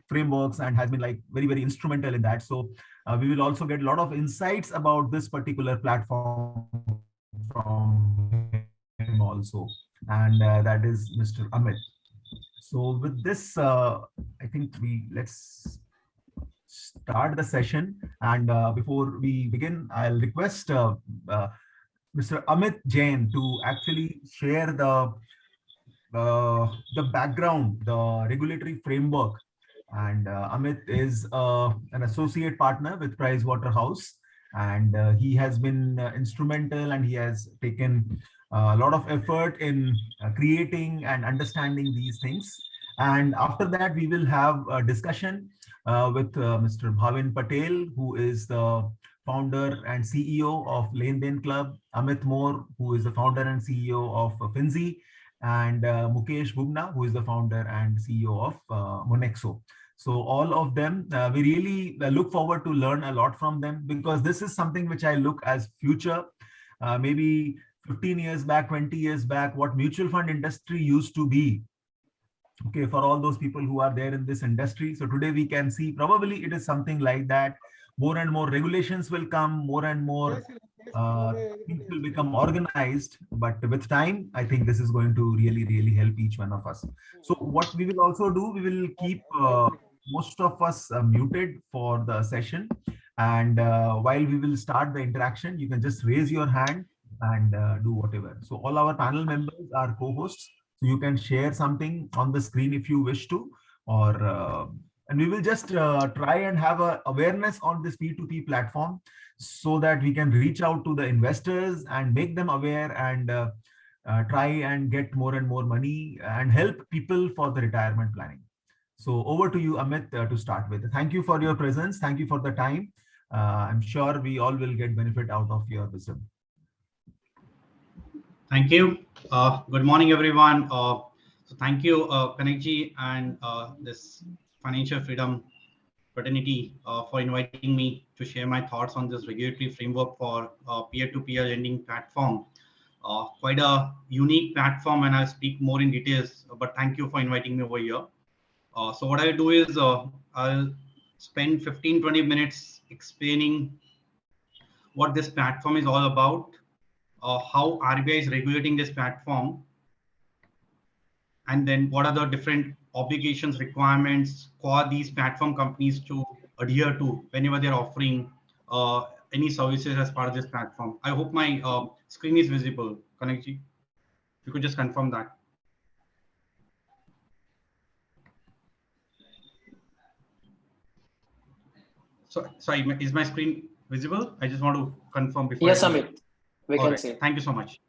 frameworks and has been like very, very instrumental in that. So we will also get a lot of insights about this particular platform from him also. And that is Mr. Amit. So with this, I think let's start the session. And before we begin, I'll request Mr. Amit Jain to actually share the background, the regulatory framework. And Amit is an associate partner with Price Waterhouse, and he has been instrumental, and he has taken a lot of effort in creating and understanding these things. And after that, we will have a discussion with Mr. Bhavin Patel, who is the founder and CEO of Lane Dein Club, Amit Moore, who is the founder and CEO of Finzi, and Mukesh Bubna, who is the founder and CEO of Monexo. So all of them, we really look forward to learn a lot from them, because this is something which I look as future. Maybe 15 years back, 20 years back, what mutual fund industry used to be, okay, for all those people who are there in this industry. So today we can see probably it is something like that. More and more regulations will come, more and more things will become organized. But with time, I think this is going to really, really help each one of us. So what we will also do, we will keep most of us muted for the session. And while we will start the interaction, you can just raise your hand and do whatever. So all our panel members are co-hosts. So you can share something on the screen if you wish to, or and we will just try and have a awareness on this P2P platform, so that we can reach out to the investors and make them aware, and try and get more and more money and help people for the retirement planning. So over to you, Amit, to start with. Thank you for your presence. Thank you for the time. I'm sure we all will get benefit out of your wisdom. Thank you. Good morning, everyone. So thank you, Kanekji, and this Financial Freedom Fraternity for inviting me to share my thoughts on this regulatory framework for peer-to-peer lending platform. Quite a unique platform, and I'll speak more in details, but thank you for inviting me over here. So what I'll do is I'll spend 15-20 minutes explaining what this platform is all about, how RBI is regulating this platform, and then what are the different obligations, requirements for these platform companies to adhere to whenever they're offering any services as part of this platform. I hope my screen is visible, Kanekji. If you could just confirm that. So, sorry, is my screen visible? I just want to confirm before. Yes, Amit. We can see. Thank you so much.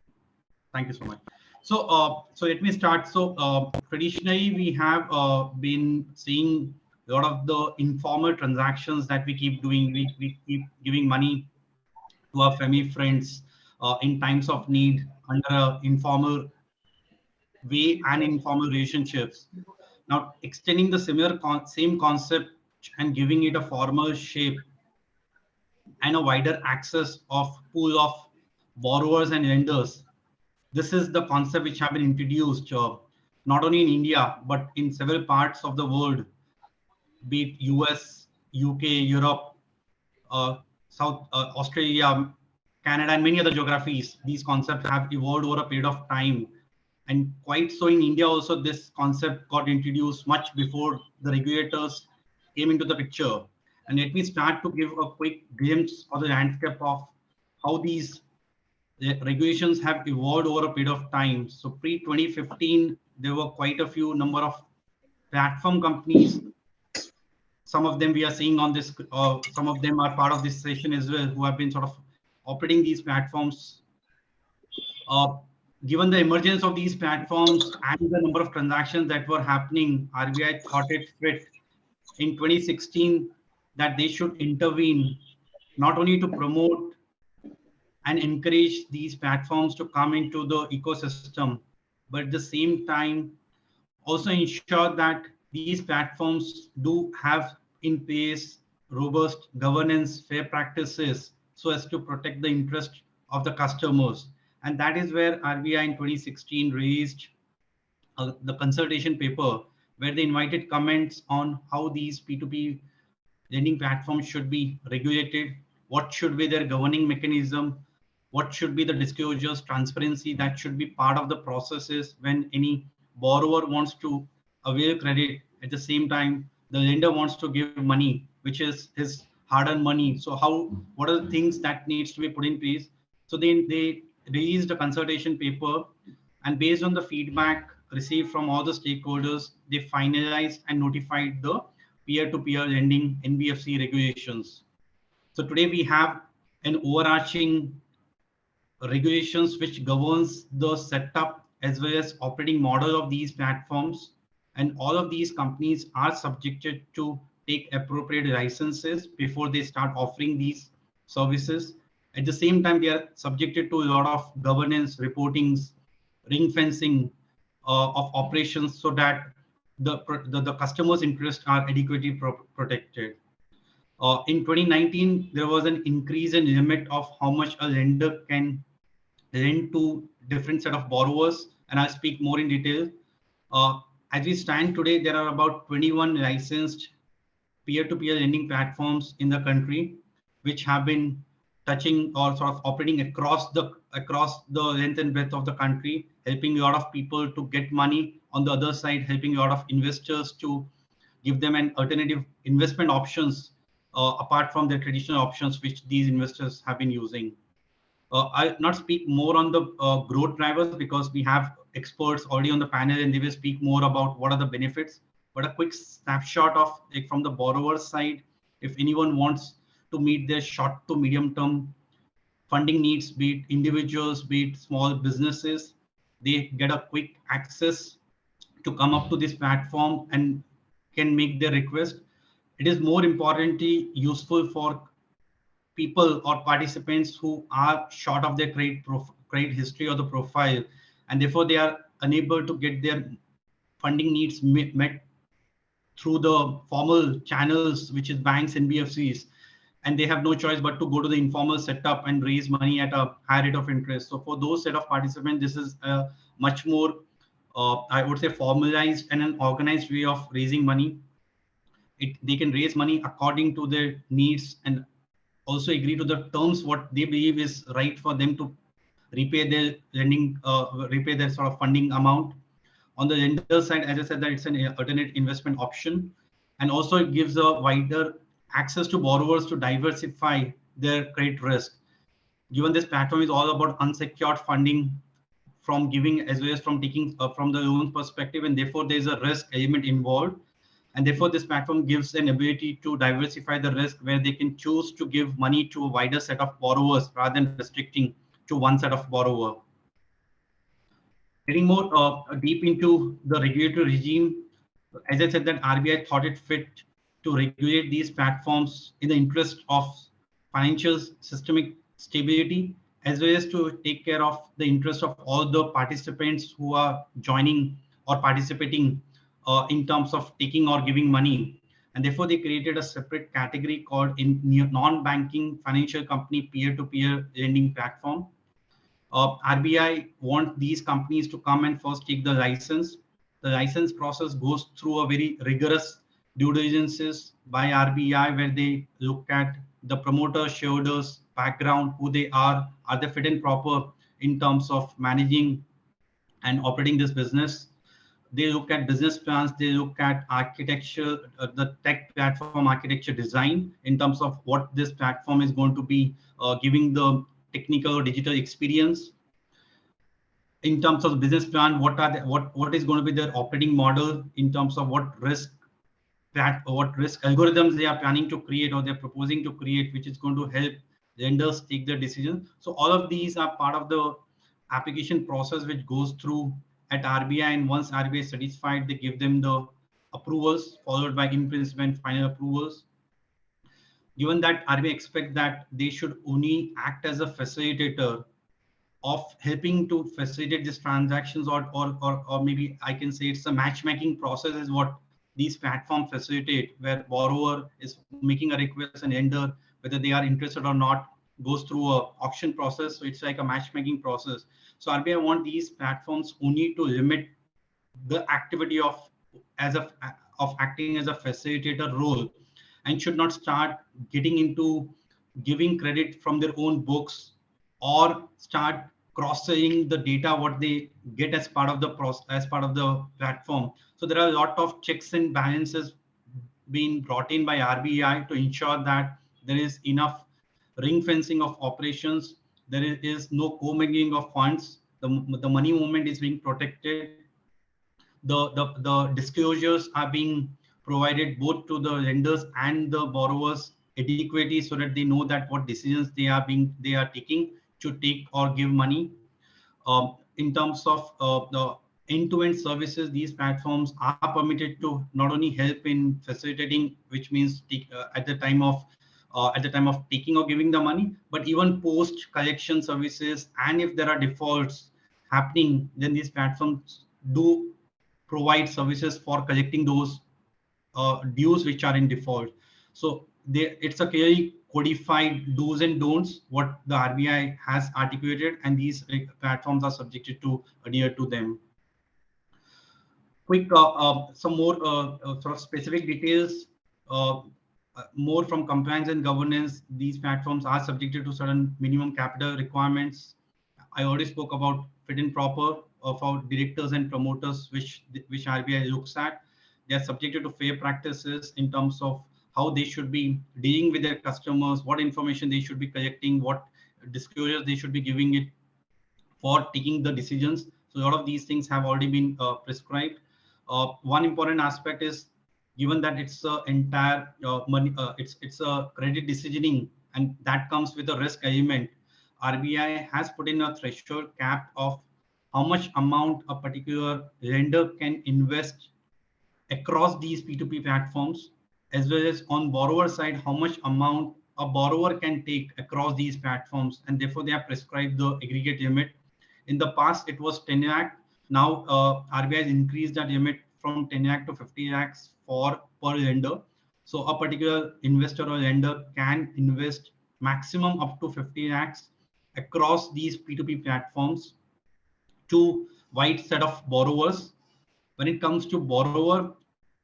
Thank you so much. So, so let me start. So, traditionally, we have been seeing a lot of the informal transactions that we keep doing. We keep giving money to our family, friends in times of need under an informal way and informal relationships. Now, extending the same concept and giving it a formal shape and a wider access of pool of borrowers and lenders. This is the concept which have been introduced not only in India, but in several parts of the world, be it US, UK, Europe, South Australia, Canada, and many other geographies. These concepts have evolved over a period of time. And quite so in India also, this concept got introduced much before the regulators came into the picture. And let me start to give a quick glimpse of the landscape of how these regulations have evolved over a period of time. So pre-2015, there were quite a few number of platform companies. Some of them we are seeing on this, some of them are part of this session as well, who have been sort of operating these platforms. Given the emergence of these platforms and the number of transactions that were happening, RBI thought it fit in 2016 that they should intervene, not only to promote and encourage these platforms to come into the ecosystem, but at the same time, also ensure that these platforms do have in place robust governance, fair practices, so as to protect the interest of the customers. And that is where RBI in 2016 released the consultation paper, where they invited comments on how these P2P lending platforms should be regulated, what should be their governing mechanism, what should be the disclosures, transparency that should be part of the processes when any borrower wants to avail credit. At the same time, the lender wants to give money, which is his hard-earned money. So what are the things that needs to be put in place? So they released a consultation paper, and based on the feedback received from all the stakeholders, they finalized and notified the peer-to-peer lending NBFC regulations. So today we have an overarching regulations which governs the setup as well as operating model of these platforms. And all of these companies are subjected to take appropriate licenses before they start offering these services. At the same time, they are subjected to a lot of governance, reportings, ring fencing of operations so that the customer's interests are adequately protected. In 2019, there was an increase in limit of how much a lender can lend to different set of borrowers, and I'll speak more in detail. As we stand today, there are about 21 licensed peer-to-peer lending platforms in the country, which have been touching or sort of operating across the length and breadth of the country, helping a lot of people to get money. On the other side, helping a lot of investors to give them an alternative investment options apart from the traditional options which these investors have been using. I'll not speak more on the growth drivers because we have experts already on the panel and they will speak more about what are the benefits. But a quick snapshot of like from the borrower side, if anyone wants to meet their short to medium term funding needs, be it individuals, be it small businesses, they get a quick access to come up to this platform and can make their request. It is more importantly useful for people or participants who are short of their credit history or the profile, and therefore they are unable to get their funding needs met through the formal channels, which is banks and BFCs, and they have no choice but to go to the informal setup and raise money at a high rate of interest. So for those set of participants, this is a much more, I would say, formalized and an organized way of raising money. They can raise money according to their needs and also agree to the terms what they believe is right for them to repay their lending, repay their sort of funding amount. On the lender side, as I said, that it's an alternate investment option, and also it gives a wider access to borrowers to diversify their credit risk. Given this platform is all about unsecured funding from giving as well as from taking from the loan perspective, and therefore there's a risk element involved. And therefore, this platform gives an ability to diversify the risk where they can choose to give money to a wider set of borrowers rather than restricting to one set of borrower. Getting more deep into the regulatory regime, as I said, that RBI thought it fit to regulate these platforms in the interest of financial systemic stability, as well as to take care of the interest of all the participants who are joining or participating in terms of taking or giving money. And therefore, they created a separate category called in non-banking financial company peer-to-peer lending platform. RBI want these companies to come and first take the license. The license process goes through a very rigorous due diligences by RBI, where they look at the promoter, shareholders, background, who they are they fit and proper in terms of managing and operating this business. They look at business plans, they look at architecture, the tech platform architecture design in terms of what this platform is going to be giving the technical digital experience. In terms of the business plan, what is going to be their operating model in terms of what risk algorithms they are planning to create or they're proposing to create, which is going to help lenders take their decision. So all of these are part of the application process which goes through at RBI, and once RBI is satisfied, they give them the approvals followed by in principle and final approvals. Given that RBI expects that they should only act as a facilitator of helping to facilitate these transactions, or maybe I can say it's a matchmaking process is what these platforms facilitate, where borrower is making a request and lender, whether they are interested or not, goes through a auction process. So it's like a matchmaking process. So RBI want these platforms only to limit the activity of as a of acting as a facilitator role, and should not start getting into giving credit from their own books, or start cross-selling the data what they get as part of the process, as part of the platform. So there are a lot of checks and balances being brought in by RBI to ensure that there is enough ring fencing of operations. There is no commingling of funds. The money movement is being protected. The disclosures are being provided both to the lenders and the borrowers adequately, so that they know that what decisions they are taking to take or give money. In terms of the end-to-end services, these platforms are permitted to not only help in facilitating, which means at the time of taking or giving the money, but even post collection services. And if there are defaults happening, then these platforms do provide services for collecting those dues which are in default. So it's a clearly codified do's and don'ts what the RBI has articulated, and these platforms are subjected to adhere to them. Quick, some more sort of specific details. More from compliance and governance, these platforms are subjected to certain minimum capital requirements. I already spoke about fit and proper of our directors and promoters, which RBI looks at. They are subjected to fair practices in terms of how they should be dealing with their customers, what information they should be collecting, what disclosures they should be giving it for taking the decisions. So a lot of these things have already been prescribed. One important aspect is, given that it's a entire money, it's a credit decisioning, and that comes with a risk element. RBI has put in a threshold cap of how much amount a particular lender can invest across these P2P platforms, as well as on borrower side, how much amount a borrower can take across these platforms, and therefore they have prescribed the aggregate limit. In the past, it was 10 lakh. Now, RBI has increased that limit from 10 lakh to 50 lakhs for per lender. So a particular investor or lender can invest maximum up to 50 lakhs across these P2P platforms to wide set of borrowers. When it comes to borrower,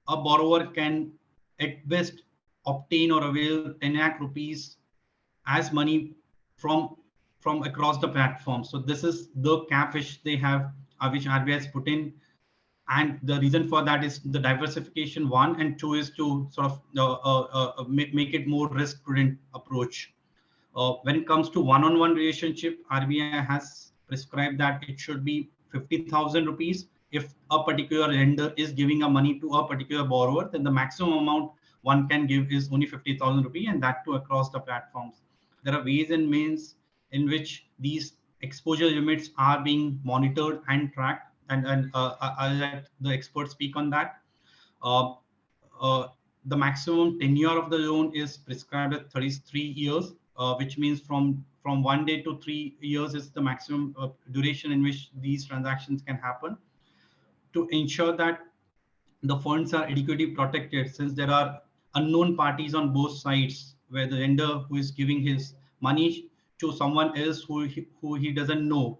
a borrower can at best obtain or avail 10 lakh rupees as money from across the platform. So this is the cap which they have, which RBI has put in. And the reason for that is the diversification, one, and two is to sort of make it more risk prudent approach. When it comes to one-on-one relationship, RBI has prescribed that it should be 50,000 rupees. If a particular lender is giving a money to a particular borrower, then the maximum amount one can give is only 50,000 rupees, and that too across the platforms. There are ways and means in which these exposure limits are being monitored and tracked, and I'll let the experts speak on that. The maximum tenure of the loan is prescribed at 33 years, which means from 1 day to 3 years is the maximum duration in which these transactions can happen. To ensure that the funds are adequately protected, since there are unknown parties on both sides, where the lender who is giving his money to someone else who he doesn't know.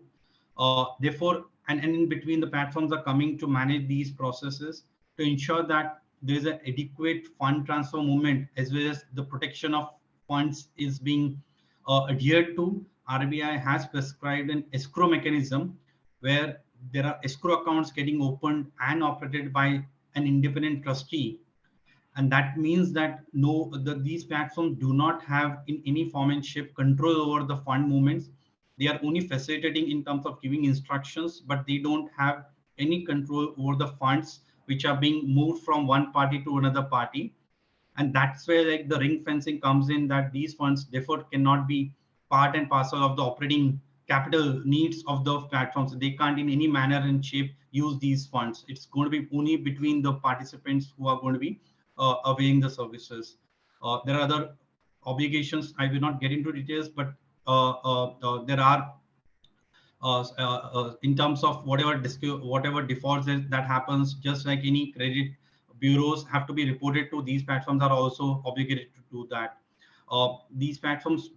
Therefore, and in between, the platforms are coming to manage these processes to ensure that there is an adequate fund transfer movement, as well as the protection of funds is being adhered to. RBI has prescribed an escrow mechanism where there are escrow accounts getting opened and operated by an independent trustee. And that means that these platforms do not have in any form and shape control over the fund movements. They are only facilitating in terms of giving instructions, but they don't have any control over the funds which are being moved from one party to another party. And that's where like the ring fencing comes in, that these funds therefore cannot be part and parcel of the operating capital needs of the platforms. They can't in any manner and shape use these funds. It's going to be only between the participants who are going to be availing the services. There are other obligations. I will not get into details, but there are in terms of whatever defaults that happens, just like any credit bureaus have to be reported to, these platforms are also obligated to do that. These platforms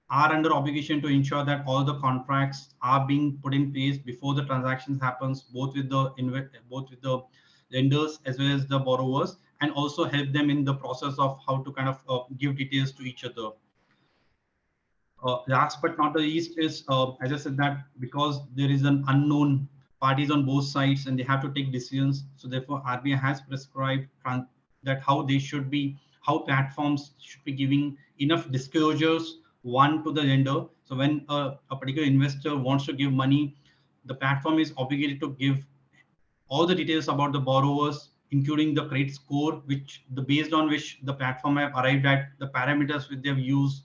are under obligation to ensure that all the contracts are being put in place before the transactions happens, both with the lenders as well as the borrowers, and also help them in the process of how to kind of give details to each other. Last but not the least is, as I said, that because there is an unknown parties on both sides and they have to take decisions. So therefore, RBI has prescribed that how they should be, how platforms should be giving enough disclosures, one to the lender. So when a particular investor wants to give money, the platform is obligated to give all the details about the borrowers, including the credit score, which the based on which the platform have arrived at the parameters which they've used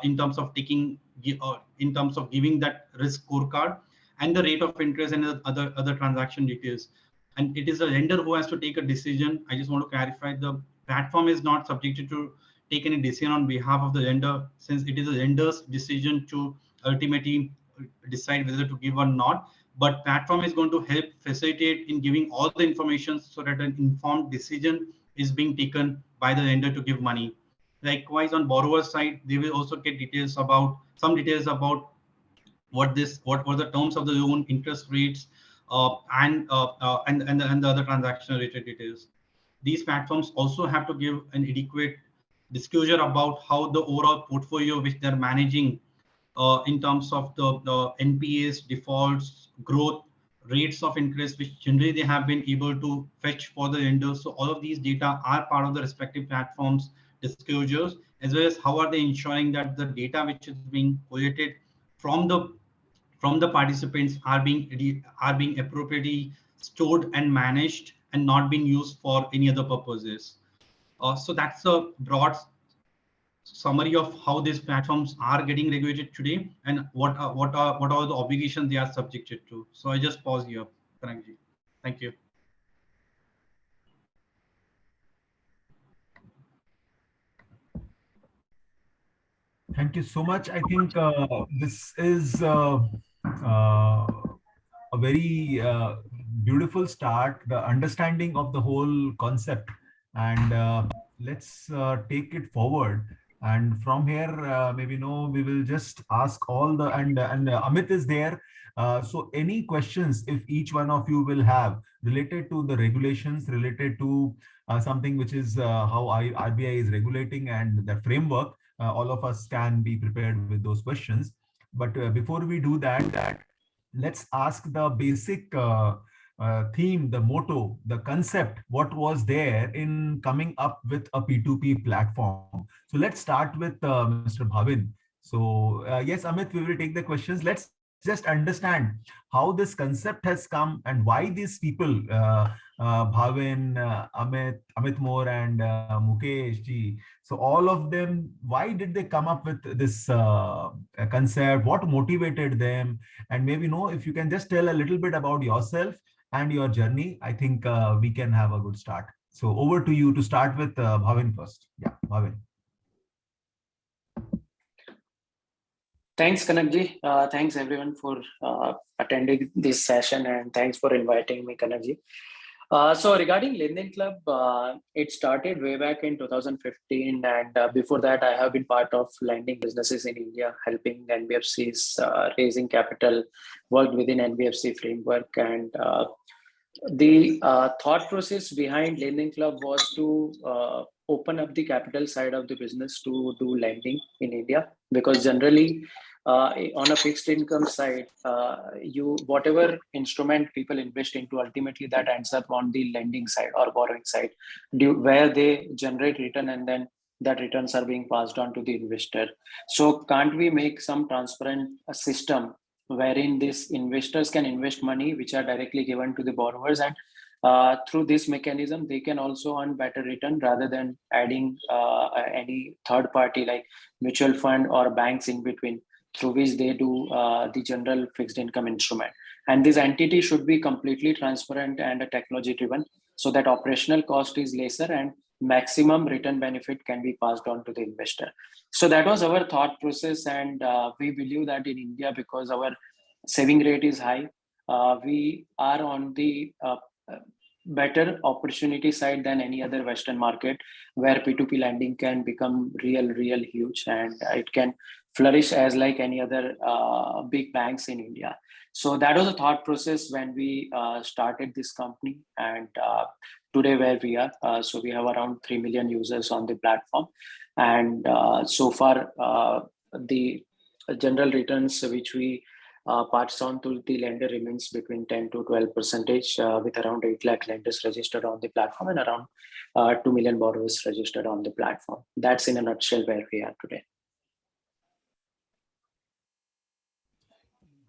in terms of in terms of giving that risk scorecard, and the rate of interest and other transaction details. And it is the lender who has to take a decision. I just want to clarify, the platform is not subjected to take any decision on behalf of the lender, since it is the lender's decision to ultimately decide whether to give or not. But platform is going to help facilitate in giving all the information so that an informed decision is being taken by the lender to give money. Likewise, on borrower side, they will also get details about what were the terms of the loan, interest rates, and the other transaction related details. These platforms also have to give an adequate disclosure about how the overall portfolio which they're managing, in terms of the NPAs, defaults, growth, rates of interest, which generally they have been able to fetch for the lenders. So all of these data are part of the respective platforms disclosures, as well as how are they ensuring that the data which is being collected from the participants are being appropriately stored and managed and not being used for any other purposes. So that's a broad summary of how these platforms are getting regulated today and what are the obligations they are subjected to. So I just pause here, Pranagji. Thank you. Thank you so much. I think this is a very beautiful start, the understanding of the whole concept, and let's take it forward. And from here, maybe we will just ask all the and Amit is there. So any questions, if each one of you will have related to the regulations, related to something which is how RBI is regulating and the framework, all of us can be prepared with those questions. But before we do that, let's ask the basic theme, the motto, the concept, what was there in coming up with a P2P platform. So let's start with Mr. Bhavin. So yes, Amit, we will take the questions. Let's just understand how this concept has come and why these people, Bhavin, Amit Moore, and Mukesh ji. So all of them, why did they come up with this concept? What motivated them? And maybe if you can just tell a little bit about yourself and your journey, I think we can have a good start. So over to you to start with Bhavin first. Yeah, Bhavin. Thanks, Kanakji. Thanks everyone for attending this session, and thanks for inviting me, Kanakji. So regarding Lending Club, it started way back in 2015, and before that, I have been part of lending businesses in India, helping NBFCs raising capital, worked within NBFC framework, and the thought process behind Lending Club was to open up the capital side of the business to do lending in India, because generally on a fixed income side, whatever instrument people invest into, ultimately that ends up on the lending side or borrowing side, where they generate return and then that returns are being passed on to the investor. So can't we make some transparent system wherein these investors can invest money which are directly given to the borrowers, and through this mechanism they can also earn better return rather than adding any third party like mutual fund or banks in between, through which they do the general fixed income instrument. And this entity should be completely transparent and technology driven, so that operational cost is lesser and maximum return benefit can be passed on to the investor. So that was our thought process, and we believe that in India, because our saving rate is high, we are on the better opportunity side than any other Western market, where P2P lending can become real huge, and it can flourish as like any other big banks in India. So that was a thought process when we started this company, and today where we are. So we have around 3 million users on the platform, and so far the general returns which we pass on to the lender remains between 10 to 12%, with around 8 lakh lenders registered on the platform and around 2 million borrowers registered on the platform. That's in a nutshell where we are today.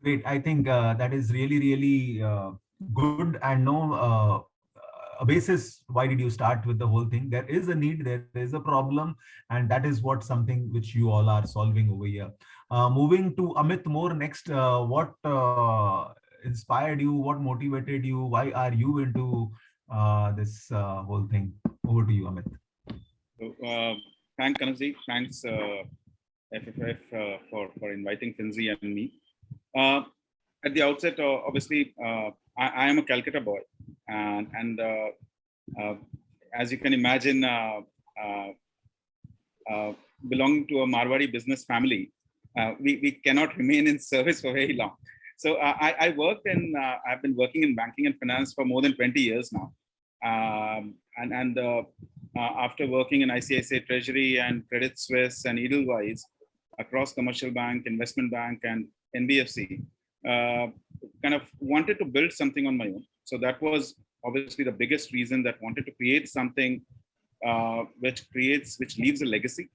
Great. I think that is really good, and no a basis. Why did you start with the whole thing? There is a need, there is a problem, and that is what something which you all are solving over here. Moving to Amit more next, what inspired you? What motivated you? Why are you into this whole thing? Over to you, Amit. So, thanks, Kanavji. Thanks, FFF, for inviting Finzi and me. At the outset, obviously, I am a Calcutta boy, and as you can imagine, belonging to a Marwari business family, we cannot remain in service for very long. So I worked in, I've been working in banking and finance for more than 20 years now. After working in ICICI Treasury and Credit Suisse and Edelweiss across commercial bank, investment bank, and NBFC, kind of wanted to build something on my own. So that was obviously the biggest reason, that wanted to create something which leaves a legacy.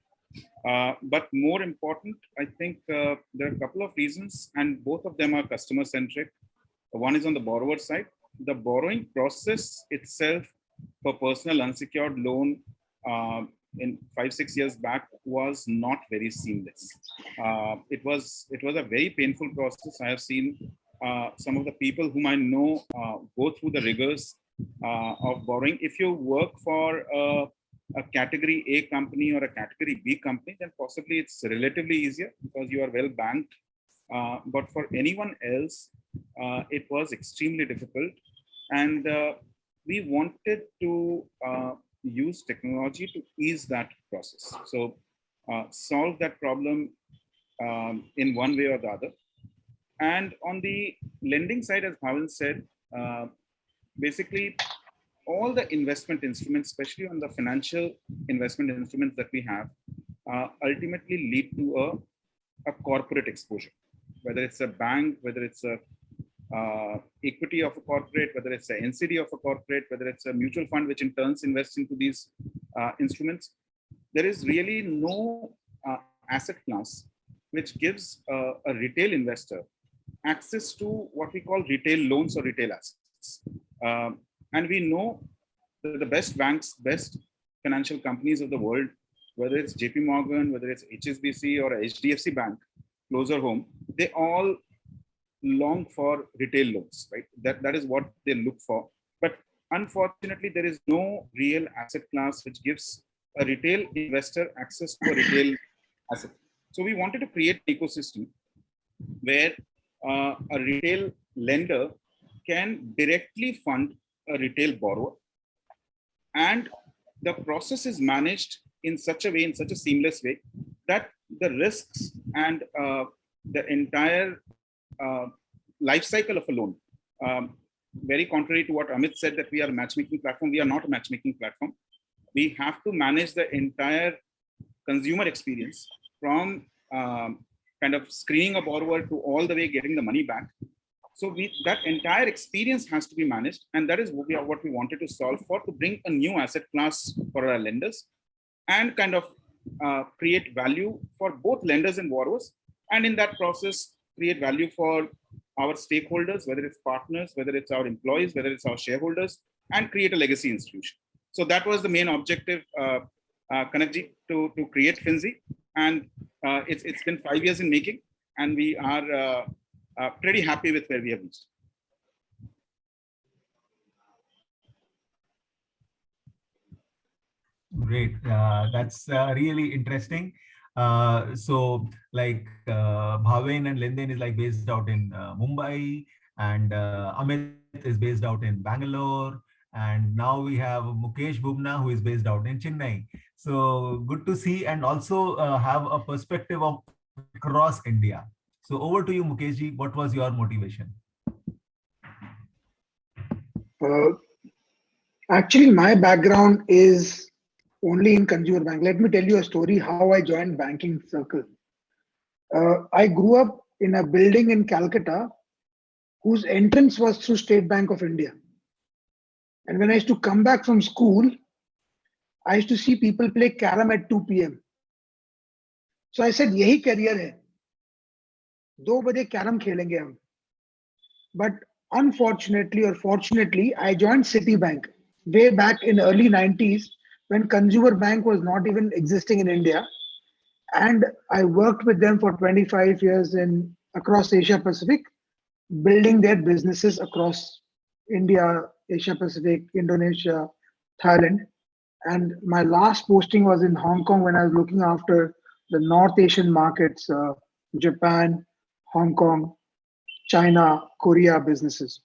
But more important, I think there are a couple of reasons, and both of them are customer centric. One is on the borrower side. The borrowing process itself for personal unsecured loan in 5-6 years back was not very seamless. It was a very painful process. I have seen some of the people whom I know go through the rigors of borrowing. If you work for a category A company or a category B company, then possibly it's relatively easier because you are well banked. But for anyone else, it was extremely difficult. And we wanted to use technology to ease that process. So solve that problem in one way or the other. And on the lending side, as Bhavin said, basically all the investment instruments, especially on the financial investment instruments that we have, ultimately lead to a corporate exposure, whether it's a bank, whether it's a equity of a corporate, whether it's an NCD of a corporate, whether it's a mutual fund, which in turns invests into these instruments. There is really no asset class which gives a retail investor access to what we call retail loans or retail assets. And we know that the best banks, best financial companies of the world, whether it's JP Morgan, whether it's HSBC or HDFC Bank, closer home, they all long for retail loans, right? That is what they look for. But unfortunately, there is no real asset class which gives a retail investor access to a retail asset. So we wanted to create an ecosystem where a retail lender can directly fund a retail borrower, and the process is managed in such a way, in such a seamless way, that the risks and the entire life cycle of a loan, very contrary to what Amit said, that we are a matchmaking platform. We are not a matchmaking platform. We have to manage the entire consumer experience from kind of screening a borrower to all the way getting the money back. So that entire experience has to be managed, and that is what we wanted to solve for, to bring a new asset class for our lenders and kind of create value for both lenders and borrowers, and in that process create value for our stakeholders, whether it's partners, whether it's our employees, whether it's our shareholders, and create a legacy institution. So that was the main objective, Kanakji, to create Finzi, and it's been 5 years in making, and we are pretty happy with where we have reached. Great. That's really interesting. So like Bhavin and Linden is like based out in Mumbai, and Amit is based out in Bangalore, And now we have Mukesh Bhumna, who is based out in Chennai. So good to see and also have a perspective of across India. So over to you, Mukeshji. What was your motivation? Uh, Actually, my background is only in consumer bank. Let me tell you a story how I joined banking circle. I grew up in a building in Calcutta whose entrance was through State Bank of India. And when I used to come back from school, I used to see people play carom at 2 p.m. So I said, यही career है. 2 बजे carom खेलेंगे हम. But unfortunately or fortunately, I joined Citibank way back in early 90s when consumer bank was not even existing in India. And I worked with them for 25 years in across Asia Pacific, building their businesses across India, Asia Pacific, Indonesia, Thailand. And my last posting was in Hong Kong when I was looking after the North Asian markets, Japan, Hong Kong, China, Korea businesses.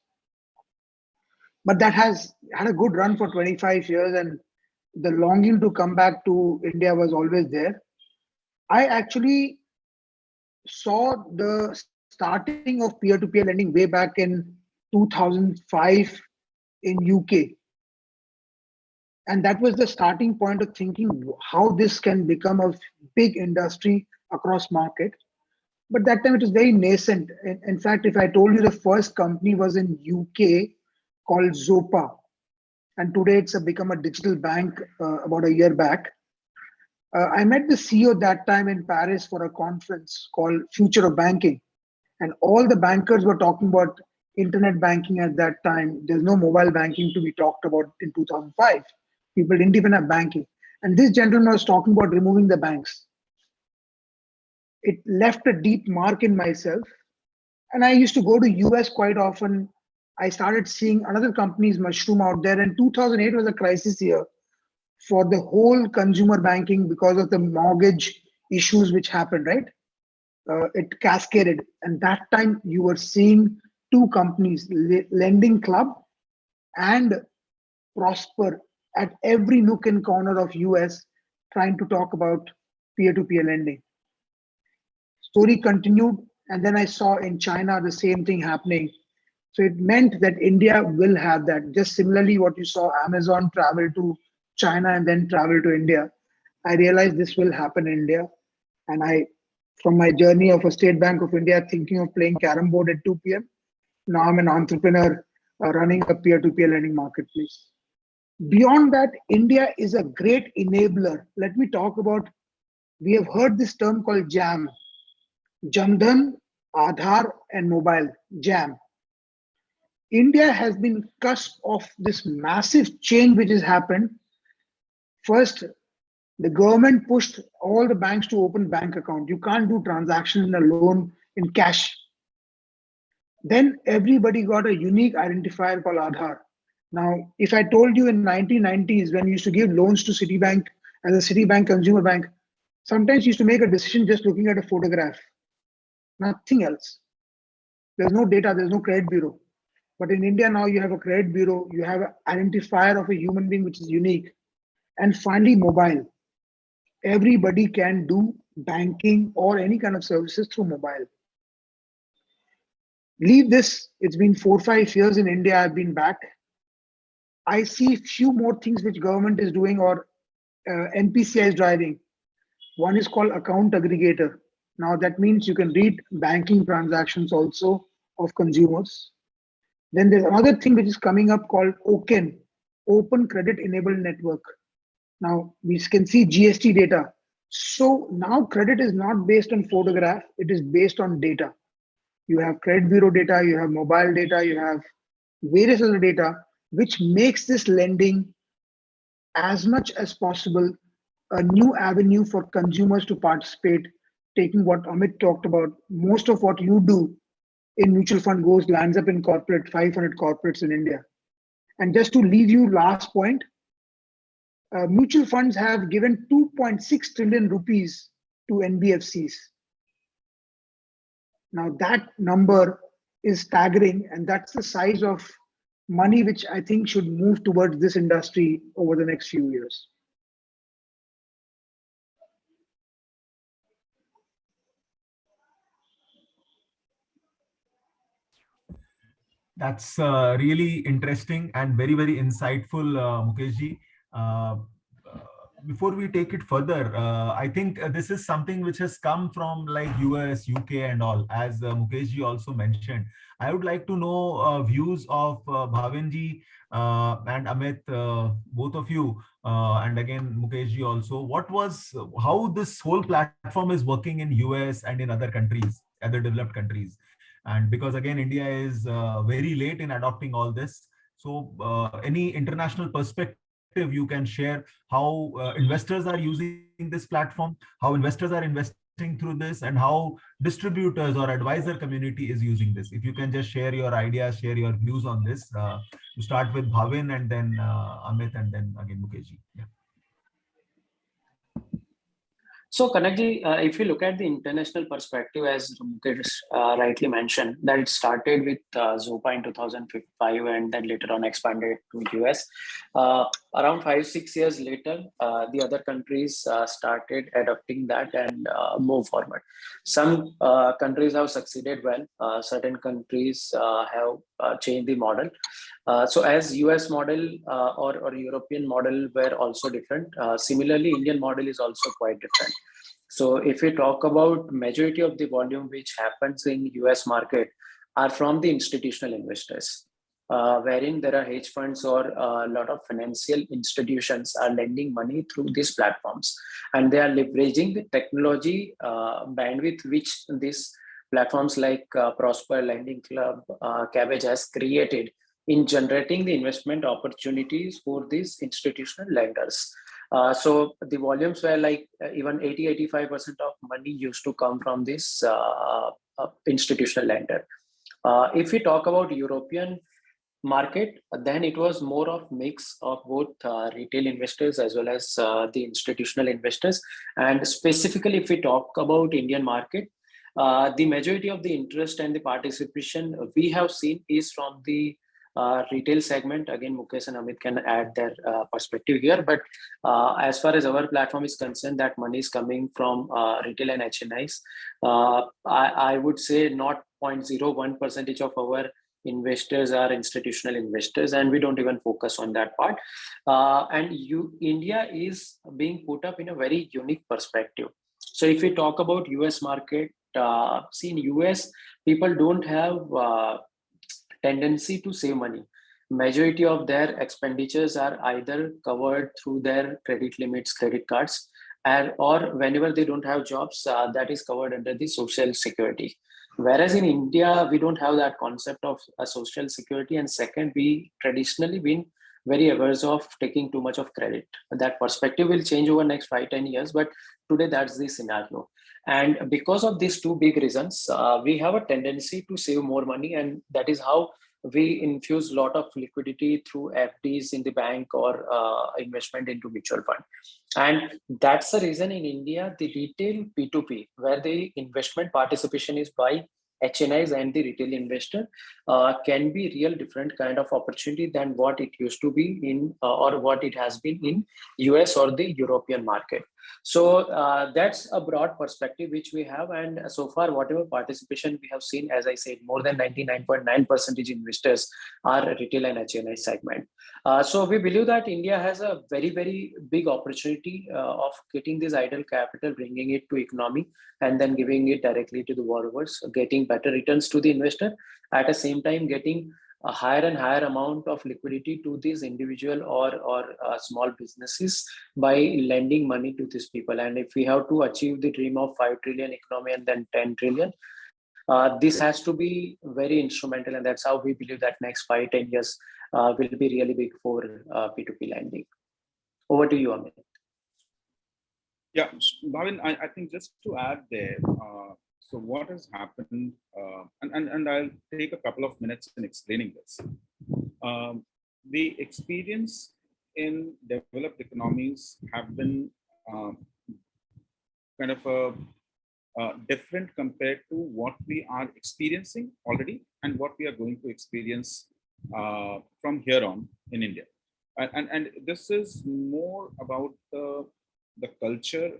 But that has had a good run for 25 years, and the longing to come back to India was always there. I actually saw the starting of peer-to-peer lending way back in 2005 in UK. And that was the starting point of thinking how this can become a big industry across market. But that time it was very nascent. In fact, if I told you the first company was in UK called Zopa, and today it's become a digital bank about a year back. I met the CEO that time in Paris for a conference called Future of Banking. And all the bankers were talking about internet banking at that time. There's no mobile banking to be talked about in 2005. People didn't even have banking. And this gentleman was talking about removing the banks. It left a deep mark in myself. And I used to go to US quite often. I started seeing another company's mushroom out there. And 2008 was a crisis year for the whole consumer banking because of the mortgage issues which happened, right? It cascaded. And that time you were seeing two companies, Lending Club and Prosper, at every nook and corner of US trying to talk about peer-to-peer lending. Story continued, and then I saw in China the same thing happening. So it meant that India will have that. Just similarly, what you saw Amazon travel to China and then travel to India. I realized this will happen in India. And from my journey of a State Bank of India, thinking of playing carom board at 2 p.m., now I'm an entrepreneur running a peer-to-peer lending marketplace. Beyond that, India is a great enabler. Let me talk about, we have heard this term called JAM, Jan-Dhan, Aadhaar, and Mobile, JAM. India has been cusp of this massive change which has happened. First, the government pushed all the banks to open bank account. You can't do transactions in a loan in cash. Then everybody got a unique identifier called Aadhaar. Now, if I told you in 1990s when we used to give loans to Citibank as a Citibank consumer bank, sometimes you used to make a decision just looking at a photograph, nothing else. There's no data, there's no credit bureau. But in India now you have a credit bureau, you have an identifier of a human being which is unique. And finally, mobile. Everybody can do banking or any kind of services through mobile. Leave this, it's been 4 or 5 years in India, I've been back. I see few more things which government is doing or NPCI is driving. One is called account aggregator. Now that means you can read banking transactions also of consumers. Then there's another thing which is coming up called OCEN, Open Credit Enabled Network. Now we can see GST data. So now credit is not based on photograph, it is based on data. You have credit bureau data, you have mobile data, you have various other data, which makes this lending as much as possible a new avenue for consumers to participate, taking what Amit talked about. Most of what you do in mutual fund lands up in corporate, 500 corporates in India. And just to leave you last point, mutual funds have given 2.6 trillion rupees to NBFCs. Now that number is staggering, and that's the size of money which I think should move towards this industry over the next few years. That's really interesting and very, very insightful, Mukeshji. Uh, uh, Before we take it further, I think this is something which has come from like US, UK, and all. As Mukeshji also mentioned, I would like to know views of Bhavinji and Amit, both of you, and again Mukeshji also. How this whole platform is working in US and in other countries, other developed countries? And because again India is very late in adopting all this, so any international perspective you can share, how investors are using this platform, how investors are investing through this, and how distributors or advisor community is using this. If you can just share your ideas, share your views on this, to start with Bhavin, and then Amit, and then again Mukeshji. Yeah. So, Kanakji, if you look at the international perspective, as Mukesh rightly mentioned, that it started with Zopa in 2005 and then later on expanded to US. Around 5-6 years later, the other countries started adopting that and move forward. Some countries have succeeded well. Certain countries have changed the model. So as US model or European model were also different, similarly, Indian model is also quite different. So if we talk about majority of the volume which happens in US market are from the institutional investors, wherein there are hedge funds or a lot of financial institutions are lending money through these platforms, and they are leveraging the technology bandwidth which these platforms like Prosper, Lending Club, Cabbage has created in generating the investment opportunities for these institutional lenders. So the volumes were like even 80-85% of money used to come from this institutional lender. If we talk about European market, then it was more of mix of both retail investors as well as the institutional investors. And specifically, if we talk about Indian market, the majority of the interest and the participation we have seen is from the retail segment. Again, Mukesh and Amit can add their perspective here. But as far as our platform is concerned, that money is coming from retail and HNIs. I would say not 0.01% of our investors are institutional investors, and we don't even focus on that part. India is being put up in a very unique perspective. So if we talk about US market, see in US, people don't have tendency to save money. Majority of their expenditures are either covered through their credit limits, credit cards, or whenever they don't have jobs, that is covered under the social security. Whereas in India, we don't have that concept of a social security. And second, we traditionally been very averse of taking too much of credit. That perspective will change over next 5-10 years, but today that's the scenario. And because of these two big reasons, we have a tendency to save more money, and that is how we infuse a lot of liquidity through FDs in the bank or investment into mutual fund. And that's the reason in India, the retail P2P, where the investment participation is by HNIs and the retail investor, can be real different kind of opportunity than what it used to be in or what it has been in US or the European market. So that's a broad perspective which we have, and so far whatever participation we have seen, as I said, more than 99.9% investors are retail and HNI segment. So we believe that India has a very, very big opportunity of getting this idle capital, bringing it to economy, and then giving it directly to the borrowers, getting better returns to the investor, at the same time getting a higher and higher amount of liquidity to these individual or small businesses by lending money to these people. And if we have to achieve the dream of 5 trillion economy and then 10 trillion, this has to be very instrumental. And that's how we believe that next 5-10 years will be really big for P2P lending. Over to you, Amit. Yeah, Bhavin, I think just to add there, so what has happened, and I'll take a couple of minutes in explaining this. The experience in developed economies have been kind of different compared to what we are experiencing already and what we are going to experience from here on in India. And this is more about the culture,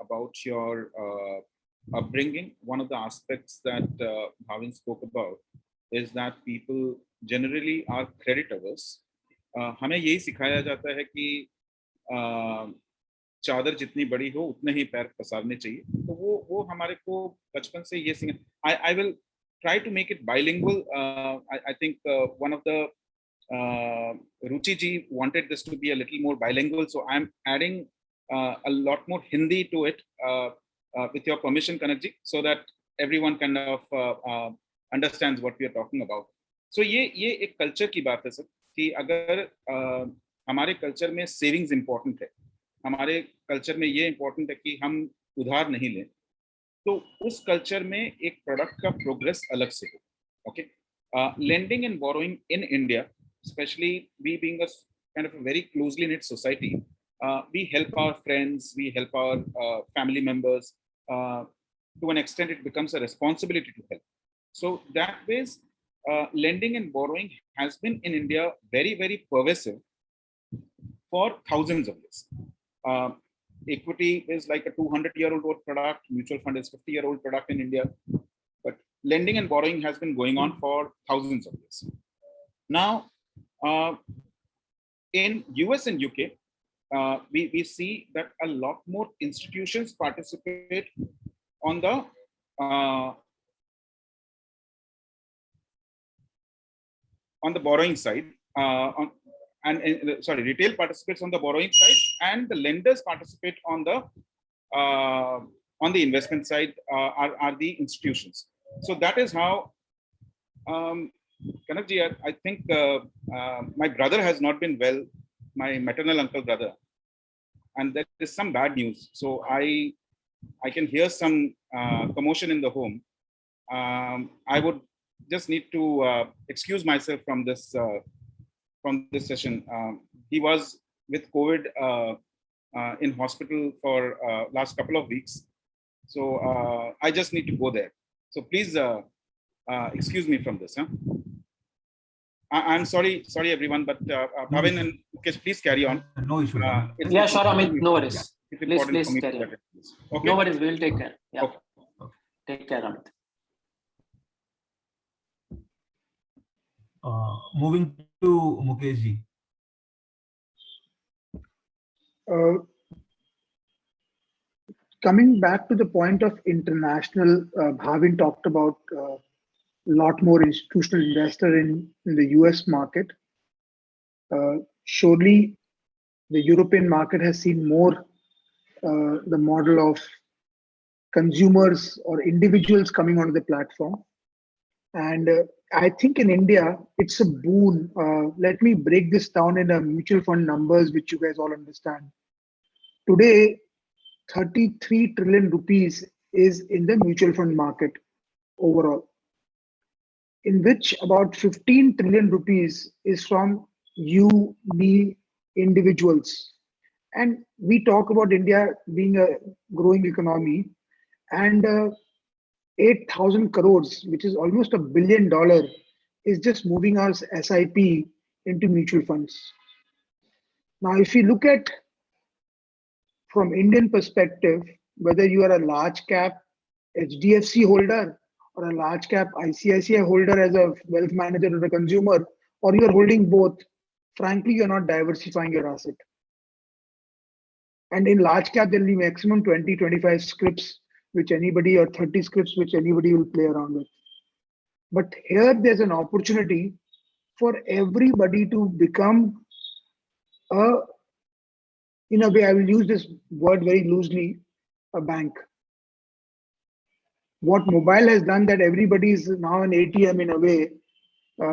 about your upbringing. One of the aspects that Bhavin spoke about is that people generally are credit averse. हमें यही सिखाया जाता है कि चादर जितनी बड़ी हो उतने ही पैर पसारने चाहिए, तो वो हमारे को बचपन से ये सिंग I will try to make it bilingual. I think one of the Ruchi ji wanted this to be a little more bilingual, so I'm adding a lot more Hindi to it with your permission, Kanak ji, so that everyone kind of understands what we are talking about. So ये एक culture की बात है sir, कि अगर हमारे culture में savings important है, हमारे कल्चर में ये इंपॉर्टेंट है कि हम उधार नहीं लें, तो उस कल्चर में एक प्रोडक्ट का प्रोग्रेस अलग से हो. Okay, lending and borrowing in India, specially we being a kind of a very closely knit society, we help our friends, we help our family members. To an extent it becomes a responsibility to help. So that ways lending and borrowing has been in India very, very pervasive for thousands of years. Equity is like a 200-year-old product. Mutual fund is 50-year-old product in India. But lending and borrowing has been going on for thousands of years. Now, in US and UK, we see that a lot more institutions participate on the borrowing side. Retail participates on the borrowing side, and the lenders participate on the investment side, are the institutions. So that is how, Kanak ji, I think my brother has not been well, my maternal uncle brother, and there is some bad news. So I can hear some commotion in the home. I would just need to excuse myself from this session. He was with COVID in hospital for last couple of weeks. So I just need to go there. So please excuse me from this. Huh? I'm sorry everyone, but Bhavin and Mukesh, please carry on. No issue. Yeah, sure, Amit, no worries. Yeah. Please carry on. Okay. No worries, we'll take care. Yeah. Okay. Take care, Amit. Moving to Mukesh ji. Coming back to the point of international, Bhavin talked about a lot more institutional investor in the US market. Surely the European market has seen more the model of consumers or individuals coming onto the platform. And I think in India, it's a boon. Let me break this down in a mutual fund numbers, which you guys all understand. Today, 33 trillion rupees is in the mutual fund market overall, in which about 15 trillion rupees is from you, me, individuals. And we talk about India being a growing economy, and 8,000 crores, which is almost $1 billion, is just moving our SIP into mutual funds. Now, if you look at from Indian perspective, whether you are a large cap HDFC holder or a large cap ICICI holder as a wealth manager or a consumer, or you are holding both, frankly, you're not diversifying your asset. And in large cap, there will be maximum 20, 25 scripts, which anybody, or 30 scripts, which anybody will play around with. But here there's an opportunity for everybody to become in a way, I will use this word very loosely, a bank. What mobile has done, that everybody is now an ATM in a way,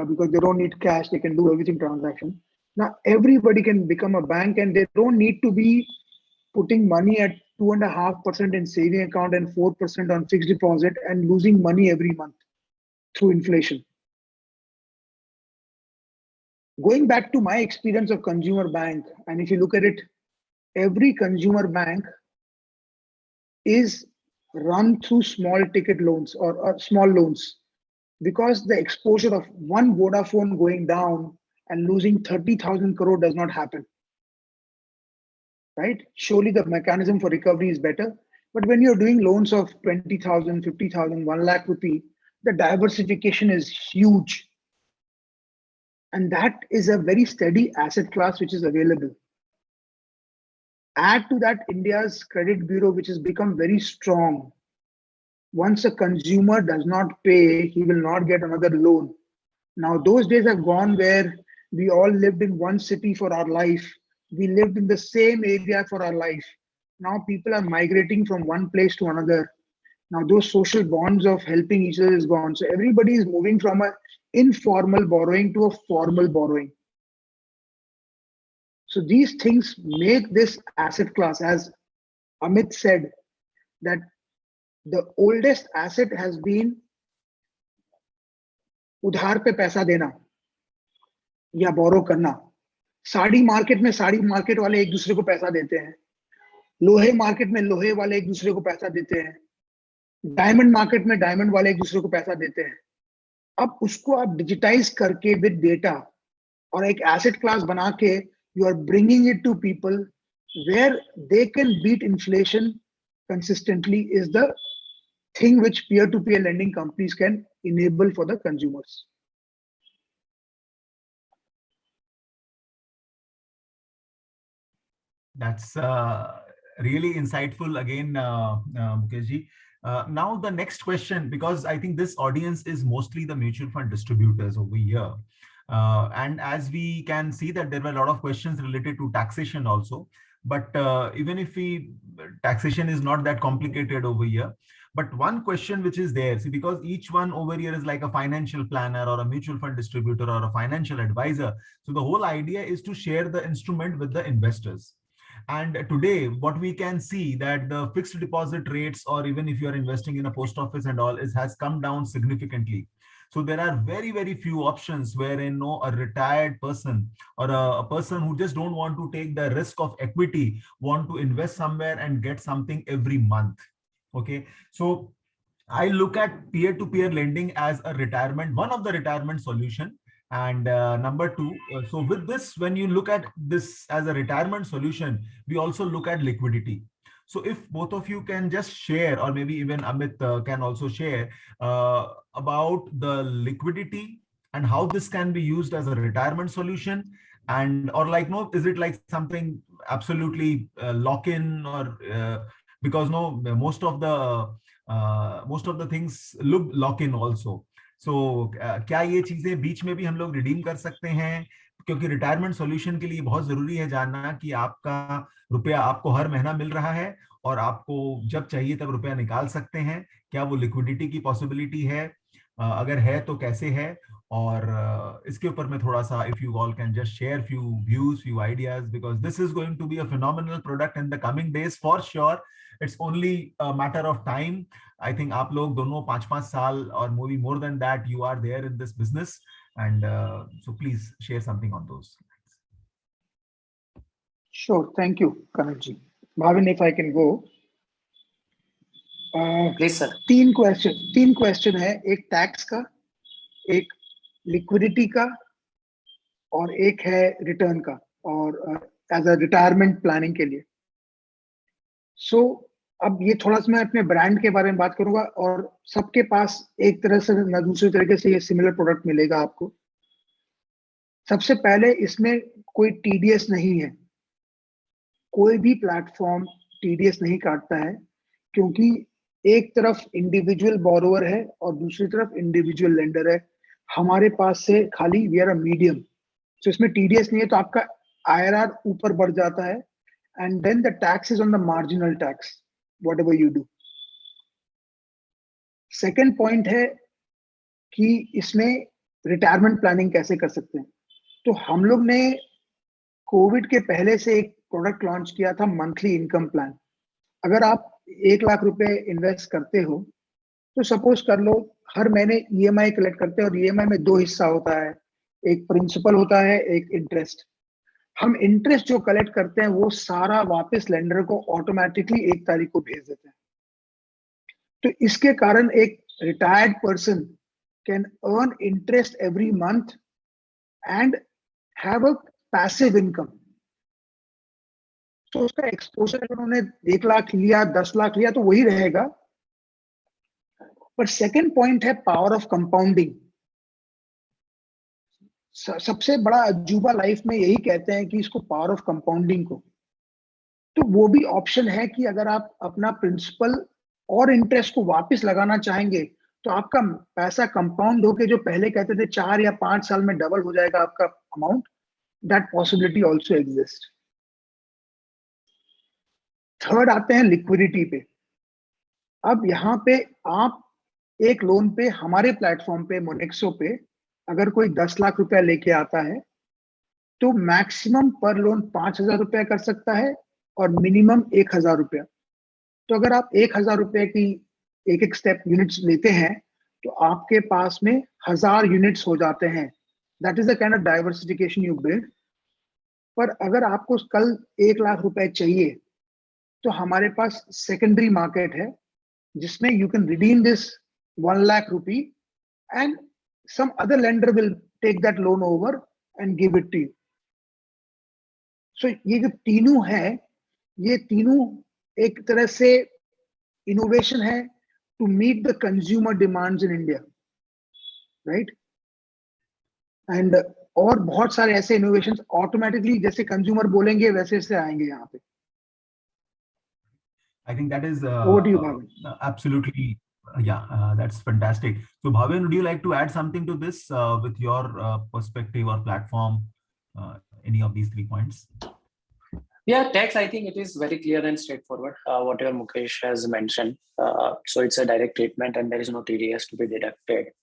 because they don't need cash, they can do everything transaction. Now everybody can become a bank, and they don't need to be putting money at 2.5% in saving account and 4% on fixed deposit and losing money every month through inflation. Going back to my experience of consumer bank, and if you look at it, every consumer bank is run through small ticket loans or small loans. because the exposure of one Vodafone going down and losing 30,000 crore does not happen, right? Surely the mechanism for recovery is better. But when you're doing loans of 20,000, 50,000, 1 lakh rupee, the diversification is huge. And that is a very steady asset class which is available. Add to that India's credit bureau, which has become very strong. Once a consumer does not pay, he will not get another loan. Now, those days have gone where we all lived in one city for our life. We lived in the same area for our life. Now people are migrating from one place to another. Now those social bonds of helping each other is gone. So everybody is moving from an informal borrowing to a formal borrowing. So these things make this asset class, as Amit said, that the oldest asset has been उधार पे पैसा देना या बोरो करना. Sari market में sari market वाले एक दूसरे को पैसा देते हैं, लोहे मार्केट में लोहे वाले एक दूसरे को पैसा देते हैं, डायमंड मार्केट में डायमंड वाले एक दूसरे को पैसा देते हैं. अब उसको आप डिजिटाइज करके विद डेटा और एक एसेट क्लास बना के you are bringing it to people where they can beat inflation consistently is the thing which peer-to-peer lending companies can enable for the consumers. That's really insightful again, Mukeshji. Now the next question, because I think this audience is mostly the mutual fund distributors over here. And as we can see that there were a lot of questions related to taxation also. But even if taxation is not that complicated over here, but one question which is there, see, because each one over here is like a financial planner or a mutual fund distributor or a financial advisor. So the whole idea is to share the instrument with the investors. And today, what we can see that the fixed deposit rates, or even if you are investing in a post office and all, has come down significantly. So there are very, very few options wherein a retired person or a person who just don't want to take the risk of equity want to invest somewhere and get something every month. Okay, so I look at peer-to-peer lending as a retirement, one of the retirement solution. And number two, so with this, when you look at this as a retirement solution, we also look at liquidity. So if both of you can just share, or maybe even Amit can also share about the liquidity and how this can be used as a retirement solution, and or like, no, is it like something absolutely lock-in, or because most of the things look lock-in also. So क्या ये चीजें बीच में भी हम लोग redeem कर सकते हैं? क्योंकि रिटायरमेंट सॉल्यूशन के लिए बहुत जरूरी है जानना कि आपका रुपया आपको हर महीना मिल रहा है और आपको जब चाहिए तब रुपया निकाल सकते हैं. क्या वो लिक्विडिटी की पॉसिबिलिटी है? अगर है तो कैसे है? और इसके ऊपर में थोड़ा सा, if you all can just share few views, few ideas, because this is going to be a phenomenal product in the coming days for sure. It's only a matter of time. I think आप लोग दोनों 5 साल or maybe more than that, you are there in this business, and so please share something on those. Sure, thank you, Kanakji. Bhavin, if I can go. Please, sir. तीन question है, एक tax का, एक liquidity का, और एक है return का, और एज अ रिटायरमेंट प्लानिंग के लिए. सो अब ये थोड़ा सा मैं अपने ब्रांड के बारे में बात करूंगा, और सबके पास एक तरह से न दूसरे तरीके से ये सिमिलर प्रोडक्ट मिलेगा आपको. सबसे पहले, इसमें कोई टीडीएस नहीं है. कोई भी प्लेटफॉर्म टीडीएस नहीं काटता है, क्योंकि एक तरफ इंडिविजुअल बोरोवर है और दूसरी तरफ इंडिविजुअल लेंडर है. हमारे पास से खाली वी आर अ मीडियम. सो इसमें टीडीएस नहीं है, तो आपका आईआरआर ऊपर बढ़ जाता है, and then the tax is on the marginal tax whatever you do. Second point है कि इसमें रिटायरमेंट प्लानिंग कैसे कर सकते हैं. तो हम लोग ने कोविड के पहले से एक प्रोडक्ट लॉन्च किया था, मंथली इनकम प्लान. अगर आप 1 लाख रुपए इन्वेस्ट करते हो, तो सपोज कर लो हर महीने ईएमआई कलेक्ट करते हैं, और ईएमआई में 2 हिस्सा होता है, एक प्रिंसिपल होता है, एक इंटरेस्ट. हम इंटरेस्ट जो कलेक्ट करते हैं वो सारा वापस लेंडर को ऑटोमेटिकली 1 तारीख को भेज देते हैं. तो इसके कारण एक retired person can earn interest every month and have a passive income. तो उसका एक्सपोजर अगर उन्होंने 1 लाख लिया, 10 लाख लिया तो वही रहेगा. पर सेकंड पॉइंट है पावर ऑफ कंपाउंडिंग. सबसे बड़ा अजूबा लाइफ में यही कहते हैं कि इसको पावर ऑफ कंपाउंडिंग को. तो वो भी ऑप्शन है कि अगर आप अपना प्रिंसिपल और इंटरेस्ट को वापस लगाना चाहेंगे तो आपका पैसा कंपाउंड होके जो पहले कहते थे 4 या 5 साल में डबल हो जाएगा आपका amount, that possibility also exist. Third आते हैं लिक्विडिटी पे. अब यहाँ पे आप एक लोन पे हमारे प्लेटफॉर्म पे मोनेक्सो पे अगर कोई 10 लाख रुपया लेके आता है तो मैक्सिमम पर लोन 5,000 रुपया कर सकता है और मिनिमम 1,000 रुपया. तो अगर आप 1,000 रुपये की एक स्टेप यूनिट्स लेते हैं तो आपके पास में 1,000 यूनिट्स हो जाते हैं. That is the kind of diversification you build. पर अगर आपको कल 1 लाख रुपए चाहिए तो हमारे पास सेकेंडरी मार्केट है जिसमें you can redeem this 1 lakh rupee and some other lender will take that loan over and give it to you. So ये जो तीनों है, ये तीनों एक तरह से इनोवेशन है to meet the consumer demands in India, right. And और बहुत सारे ऐसे इनोवेशंस ऑटोमेटिकली जैसे कंज्यूमर बोलेंगे वैसे वैसे आएंगे यहाँ पे. I think that is Over to you, Bhavin. Absolutely, that's fantastic. So Bhavin, would you like to add something to this with your perspective or platform, any of these 3 points? Yeah, tax, I think it is very clear and straightforward, whatever Mukesh has mentioned. So it's a direct treatment and there is no TDS to be deducted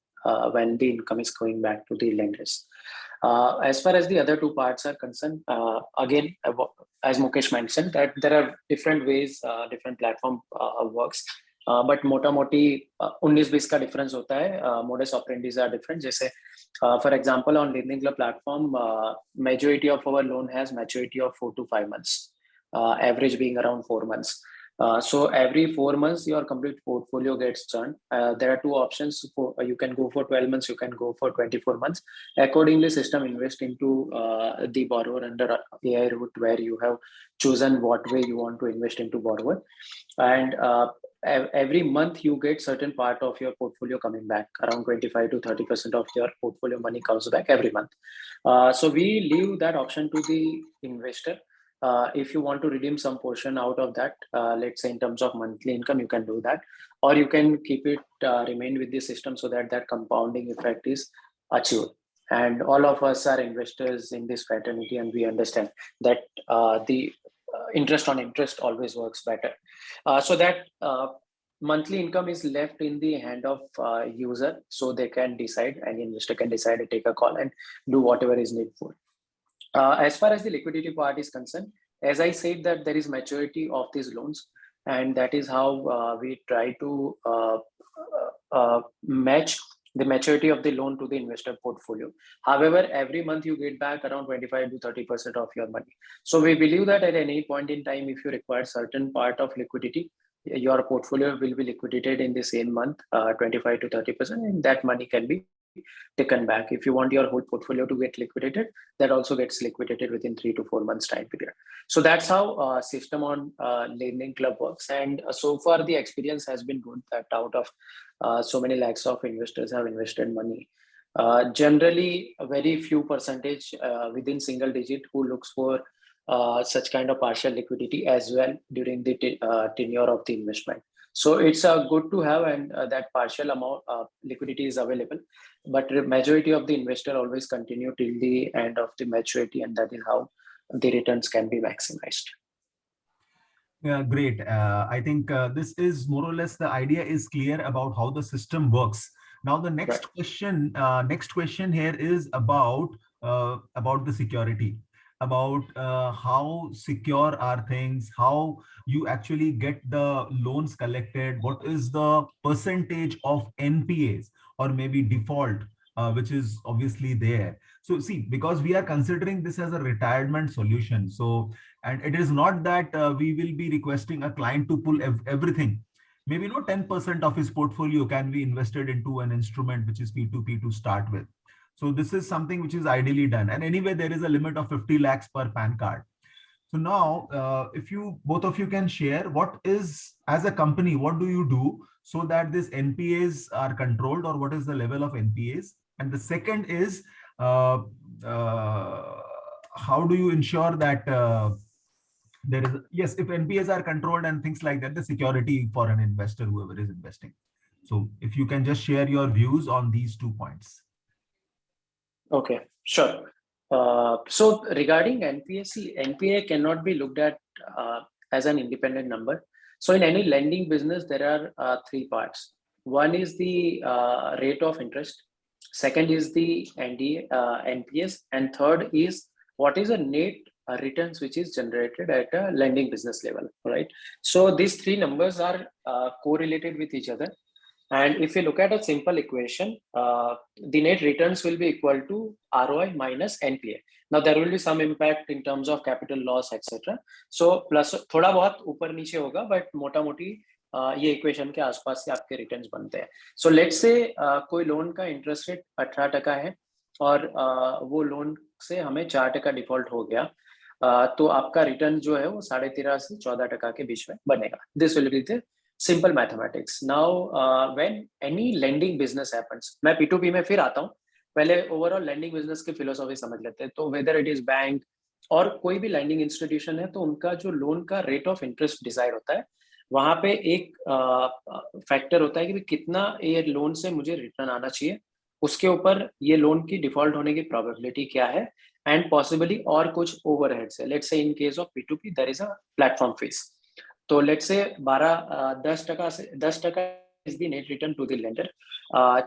when the income is going back to the lenders. As far as the other 2 parts are concerned, again, as Mukesh mentioned, that there are different ways, different platform works. But मोटा मोटी 19-20 का difference होता है. Modus operandi are different. जैसे for example on Lending Club platform, majority of our loan has maturity of 4 to 5 months, average being around 4 months. So every 4 months your complete portfolio gets churned. There are 2 options. You can go for 12 months, you can go for 24 months. Accordingly, system invest into the borrower under AI route where you have chosen what way you want to invest into borrower. And every month you get certain part of your portfolio coming back. Around 25 to 30% of your portfolio money comes back every month. So we leave that option to the investor. If you want to redeem some portion out of that, let's say in terms of monthly income, you can do that, or you can keep it remain with the system so that that compounding effect is achieved. And all of us are investors in this fraternity, and we understand that the interest on interest always works better. So that monthly income is left in the hand of user, so they can decide, any investor can decide to take a call and do whatever is needful. As far as the liquidity part is concerned, as I said, that there is maturity of these loans, and that is how we try to match the maturity of the loan to the investor portfolio. However, every month you get back around 25 to 30% of your money. So we believe that at any point in time, if you require certain part of liquidity, your portfolio will be liquidated in the same month, 25 to 30%, and that money can be taken back. If you want your whole portfolio to get liquidated, that also gets liquidated within 3 to 4 months time period. So that's how system on Lending Club works. And so far the experience has been good, that out of so many lakhs of investors have invested money. Generally, a very few percentage within single digit who looks for such kind of partial liquidity as well during the tenure of the investment. So it's good to have, and that partial amount liquidity is available, but the majority of the investor always continue till the end of the maturity, and that is how the returns can be maximized. Yeah, great. I think this is more or less, the idea is clear about how the system works. Now the next question here is about the security, about how secure are things, how you actually get the loans collected, what is the percentage of NPAs or maybe default, which is obviously there. So see, because we are considering this as a retirement solution, so, and it is not that we will be requesting a client to pull everything. maybe 10% of his portfolio can be invested into an instrument which is P2P to start with. So this is something which is ideally done. And anyway, there is a limit of 50 lakhs per PAN card. So now, if you both of you can share, what is, as a company, what do you do so that these NPAs are controlled, or what is the level of NPAs? And the second is, how do you ensure that there is, yes, if NPAs are controlled and things like that, the security for an investor, whoever is investing. So if you can just share your views on these 2 points. Okay, sure. So regarding NPA, NPA cannot be looked at as an independent number. So in any lending business, there are 3 parts. One is the rate of interest. Second is the NPS, and third is what is the net returns which is generated at a lending business level, right? So these 3 numbers are correlated with each other. And if you look at a simple equation, the net returns will be equal to ROI minus NPA. Now there will be some impact in terms of capital loss, etc. So plus थोड़ा बहुत ऊपर नीचे होगा, but मोटा मोटी ये equation के आसपास से आपके रिटर्न्स बनते हैं. So let's say कोई लोन का इंटरेस्ट रेट 18% है और वो लोन से हमें 4% डिफॉल्ट हो गया, तो आपका रिटर्न जो है वो 13.5 से 14% के बीच में बनेगा. This will be the simple mathematics. Now when any lending business happens, मैं P2P में फिर आता हूँ, पहले ओवरऑल लैंडिंग बिजनेस की फिलोसॉफी समझ लेते हैं. तो वेदर इट इज बैंक और कोई भी लैंडिंग इंस्टीट्यूशन है, तो उनका जो लोन का रेट ऑफ इंटरेस्ट डिसाइड होता है, वहां पे एक फैक्टर होता है कि कितना ये लोन से मुझे रिटर्न आना चाहिए, उसके ऊपर ये लोन की डिफॉल्ट होने की प्रोबेबिलिटी क्या है, एंड पॉसिबली और कुछ ओवरहेड्स है. Let's say in case of P2P there is a platform fees. तो लेट्स से 10% से 10% is the net return to the lender,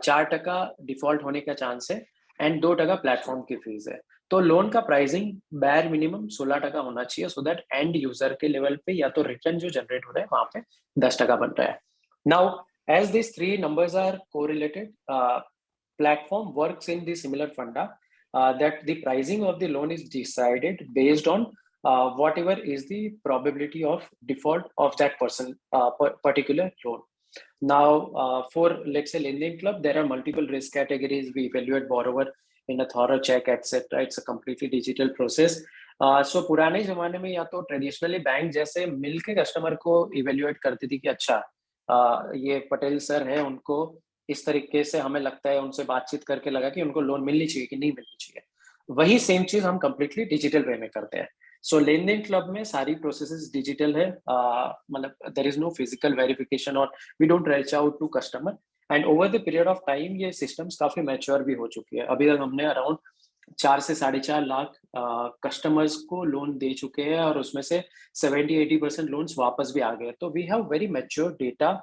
4% default होने का चांस है, एंड 2% प्लेटफॉर्म की फीस है. तो लोन का प्राइसिंग बैर मिनिमम 16% होना चाहिए, सो दैट एंड यूजर के लेवल पे या तो रिटर्न जो जनरेट हो रहा है वहां पे 10% बन रहा है. Now as this 3 numbers are correlated, platform works in the similar funda, that the pricing of the loan is decided based on whatever is the probability of default of that person particular loan. Now for let's say lending club, there are multiple risk categories. We evaluate borrower in a thorough check, etc. It's a completely digital process. So पुराने जमाने में या तो traditionally bank जैसे मिलके customer को evaluate करती थी कि अच्छा ये पटेल सर है, उनको इस तरीके से हमें लगता है, उनसे बातचीत करके लगा कि उनको लोन मिलनी चाहिए कि नहीं मिलनी चाहिए. वही सेम चीज हम कंप्लीटली डिजिटल वे में करते हैं. सो लेनदेन क्लब में सारी प्रोसेसेस डिजिटल है, मतलब there is no physical verification और we don't reach out to customer. And over the period of time ये सिस्टम्स काफी मैच्योर भी हो चुकी है. अभी तक हमने अराउंड 4 से 4.5 लाख कस्टमर्स को लोन दे चुके हैं, और उसमें से 70-80% लोन्स वापस भी आ गए. तो we have very mature data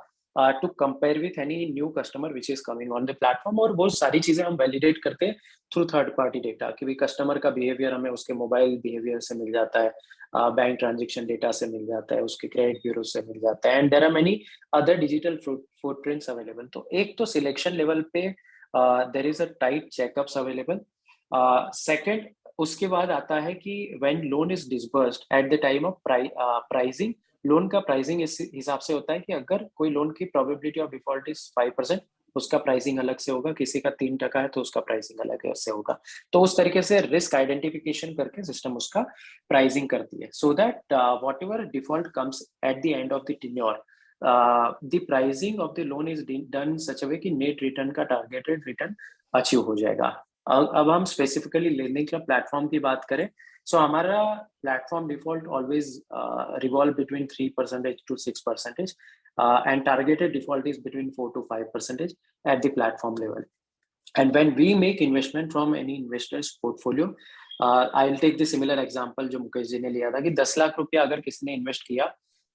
to compare with any new customer which is coming on the platform. और वो सारी चीजें हम वैलिडेट करते हैं थ्रू थर्ड पार्टी डेटा, कि भी कस्टमर का बिहेवियर हमें उसके मोबाइल बिहेवियर से मिल जाता है, बैंक ट्रांजेक्शन डेटा से मिल जाता है, उसके क्रेडिट ब्यूरो से मिल जाता है, and there are many other digital footprints available. तो एक तो सिलेक्शन लेवल पे there is a tight checkups available. Second उसके बाद आता है कि when loan is disbursed at the time of pricing, loan का प्राइसिंग इस हिसाब से होता है कि अगर कोई लोन की प्रोबेबिलिटी ऑफ डिफॉल्ट इज 5%, उसका प्राइसिंग अलग से होगा, किसी का 3% है तो उसका प्राइसिंग अलग से होगा. तो उस तरीके से रिस्क आइडेंटिफिकेशन करके सिस्टम उसका प्राइसिंग करती है, so that whatever default comes at the end of the tenure, the pricing of the loan is done such a way कि नेट रिटर्न का टारगेटेड रिटर्न अचीव हो जाएगा. अब हम स्पेसिफिकली लेंडिंग क्लब प्लेटफॉर्म की बात करें, so हमारा platform default always revolve between 3% to 6%, and targeted default is between 4 to 5% at the platform level. And when we make investment from any investor's portfolio, I'll take the similar example जो मुकेश जी ने लिया था कि 10 लाख रुपया अगर किसी ने इन्वेस्ट किया,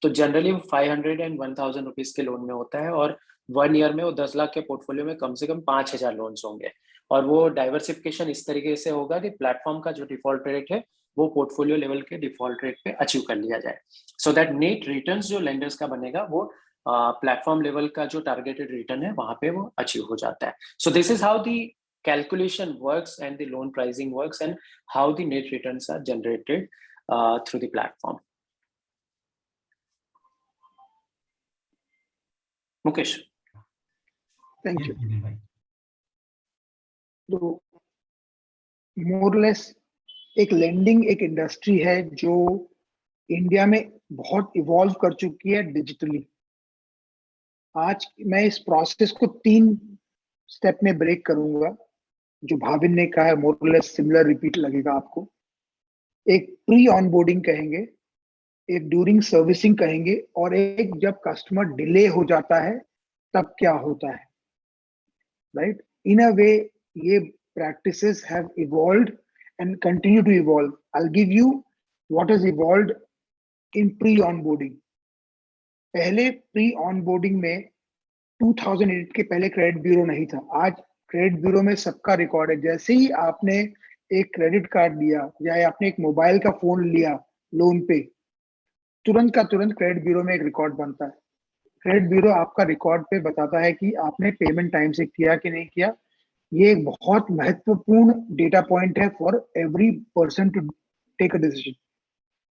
तो जनरली 500 and 1000 रुपीज के लोन में होता है, और 1 ईयर में वो 10 लाख के पोर्टफोलियो में कम से कम 5000 लोन्स होंगे. और वो डाइवर्सिफिकेशन इस तरीके से होगा कि प्लेटफॉर्म का जो डिफॉल्ट रेट है वो पोर्टफोलियो लेवल के डिफॉल्ट रेट पे अचीव कर लिया जाए, सो दैट नेट रिटर्न्स जो लेंडर्स का बनेगा वो प्लेटफॉर्म लेवल का जो टारगेटेड रिटर्न है वहां पे वो अचीव हो जाता है. So this is how the calculation works and the loan pricing works, and how the net returns are generated through the platform. Mukesh. Thank Yes, you. Sunil bhai. तो मोरलेस एक lending एक इंडस्ट्री है जो India में बहुत evolve कर चुकी है डिजिटली। आज मैं इस प्रोसेस को 3 स्टेप में ब्रेक करूंगा। जो भाविन ने कहा है मोरलेस सिमिलर रिपीट लगेगा आपको। एक प्री ऑनबोर्डिंग कहेंगे, एक ड्यूरिंग सर्विसिंग कहेंगे, और एक जब कस्टमर डिले हो जाता है तब क्या होता है, राइट? इन अ वे ये practices have evolved and continue to evolve. I'll give you what has evolved in pre-onboarding. पहले pre-onboarding में 2008 के पहले क्रेडिट ब्यूरो नहीं था। आज क्रेडिट ब्यूरो में सबका रिकॉर्ड है। जैसे ही आपने एक क्रेडिट कार्ड लिया या आपने एक मोबाइल का फोन लिया लोन पे, तुरंत का तुरंत क्रेडिट ब्यूरो में एक रिकॉर्ड बनता है। क्रेडिट ब्यूरो आपका रिकॉर्ड पे बताता है कि आपने पेमेंट टाइम से किया कि नहीं किया। ये एक बहुत महत्वपूर्ण डेटा पॉइंट है for every person to take a decision.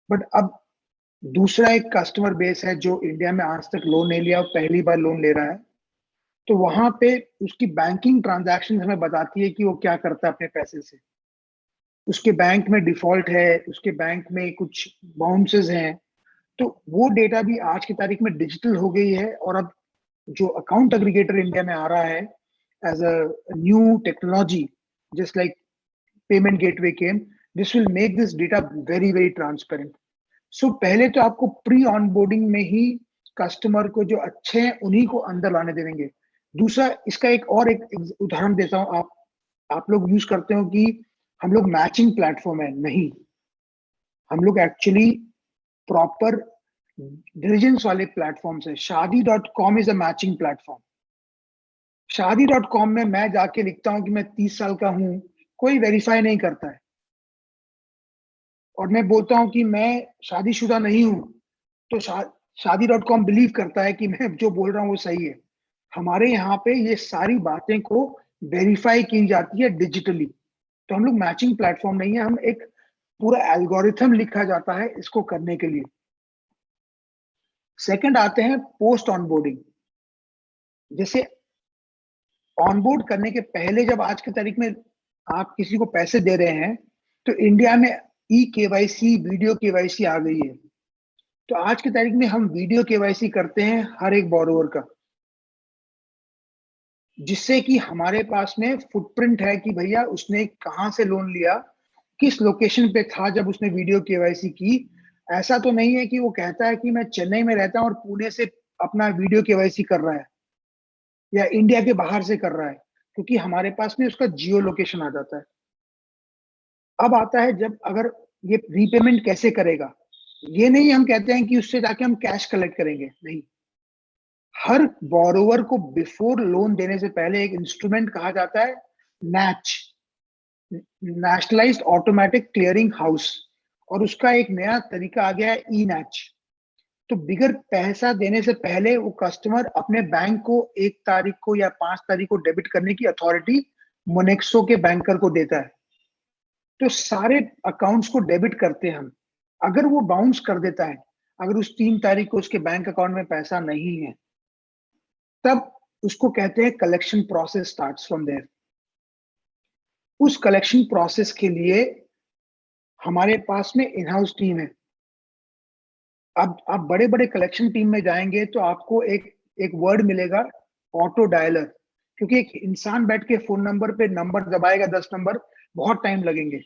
But अब दूसरा एक कस्टमर बेस है जो इंडिया में आज तक लोन नहीं लिया और पहली बार लोन ले रहा है, तो वहां पे उसकी बैंकिंग ट्रांजैक्शन हमें बताती है कि वो क्या करता है अपने पैसे से। उसके बैंक में डिफॉल्ट है, उसके बैंक में कुछ बाउंसेस हैं, तो वो डेटा भी आज की तारीख में डिजिटल हो गई है। और अब जो अकाउंट एग्रीगेटर इंडिया में आ रहा है as a new technology, just like payment gateway came, this will make this data very very transparent. So पहले तो आपको प्री ऑनबोर्डिंग में ही कस्टमर को जो अच्छे हैं उन्हीं को अंदर लाने देंगे। दूसरा, इसका एक और एक उदाहरण देता हूं। आप लोग यूज करते हो कि हम लोग मैचिंग प्लेटफॉर्म है, नहीं, हम लोग एक्चुअली प्रॉपर डिलीजेंस वाले प्लेटफॉर्म्स है। Shaadi.com is a matching platform. Shaadi.com में मैं जाके लिखता हूं कि मैं 30 साल का हूं, कोई वेरीफाई नहीं करता है। और मैं बोलता हूं कि मैं शादीशुदा नहीं हूं, तो Shaadi.com बिलीव करता है कि मैं जो बोल रहा हूं वो सही है। हमारे यहाँ पे ये सारी बातें को वेरीफाई की जाती है डिजिटली। तो हम लोग मैचिंग प्लेटफॉर्म नहीं है, हम एक पूरा एल्गोरिथम लिखा जाता है इसको करने के लिए। सेकंड आते हैं पोस्ट ऑनबोर्डिंग। जैसे ऑनबोर्ड करने के पहले, जब आज की तारीख में आप किसी को पैसे दे रहे हैं, तो इंडिया में ई-केवाईसी, वीडियो केवाईसी आ गई है। तो आज की तारीख में हम वीडियो केवाईसी करते हैं हर एक बोरोवर का, जिससे कि हमारे पास में फुटप्रिंट है कि भैया उसने कहां से लोन लिया, किस लोकेशन पे था जब उसने वीडियो केवाईसी की। ऐसा तो नहीं है कि वो कहता है कि मैं चेन्नई में रहता हूं और पुणे से अपना वीडियो केवाईसी कर रहा है या इंडिया के बाहर से कर रहा है, क्योंकि हमारे पास में उसका जियो लोकेशन आ जाता है। अब आता है जब अगर ये रीपेमेंट कैसे करेगा। ये नहीं हम कहते हैं कि उससे जाके हम कैश कलेक्ट करेंगे, नहीं। हर बोरोवर को बिफोर लोन देने से पहले एक इंस्ट्रूमेंट कहा जाता है नैच, नेशनलाइज्ड ऑटोमेटिक क्लियरिंग हाउस, और उसका एक नया तरीका आ गया है ई नैच। तो बिगर पैसा देने से पहले वो कस्टमर अपने बैंक को 1 तारीख को या 5 तारीख को डेबिट करने की अथॉरिटी मोनेक्सो के बैंकर को देता है। तो सारे अकाउंट्स को डेबिट करते हैं हम। अगर वो बाउंस कर देता है, अगर उस 3 तारीख को उसके बैंक अकाउंट में पैसा नहीं है, तब उसको कहते हैं collection process starts from there. उस कलेक्शन प्रोसेस के लिए हमारे पास में इन हाउस टीम है। अब आप बड़े बड़े कलेक्शन टीम में जाएंगे तो आपको एक वर्ड मिलेगा, ऑटो डायलर, क्योंकि एक इंसान बैठ के फोन नंबर पे नंबर दबाएगा 10 नंबर, बहुत टाइम लगेंगे।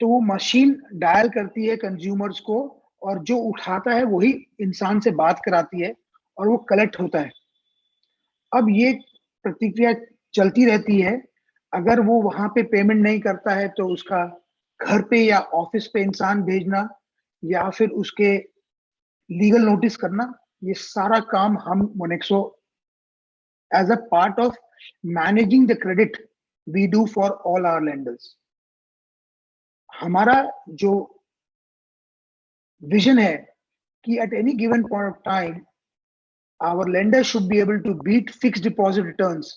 तो वो मशीन डायल करती है कंज्यूमर्स को, और जो उठाता है वही इंसान से बात कराती है और वो कलेक्ट होता है। अब ये प्रतिक्रिया चलती रहती है। अगर वो वहां पे पेमेंट नहीं करता है तो उसका घर पे या ऑफिस पे इंसान भेजना या फिर उसके लीगल नोटिस करना, ये सारा काम हम Monexo as a part of managing the credit we do for all our lenders. हमारा जो विजन है कि at any given point of time our lenders should be able to beat fixed deposit returns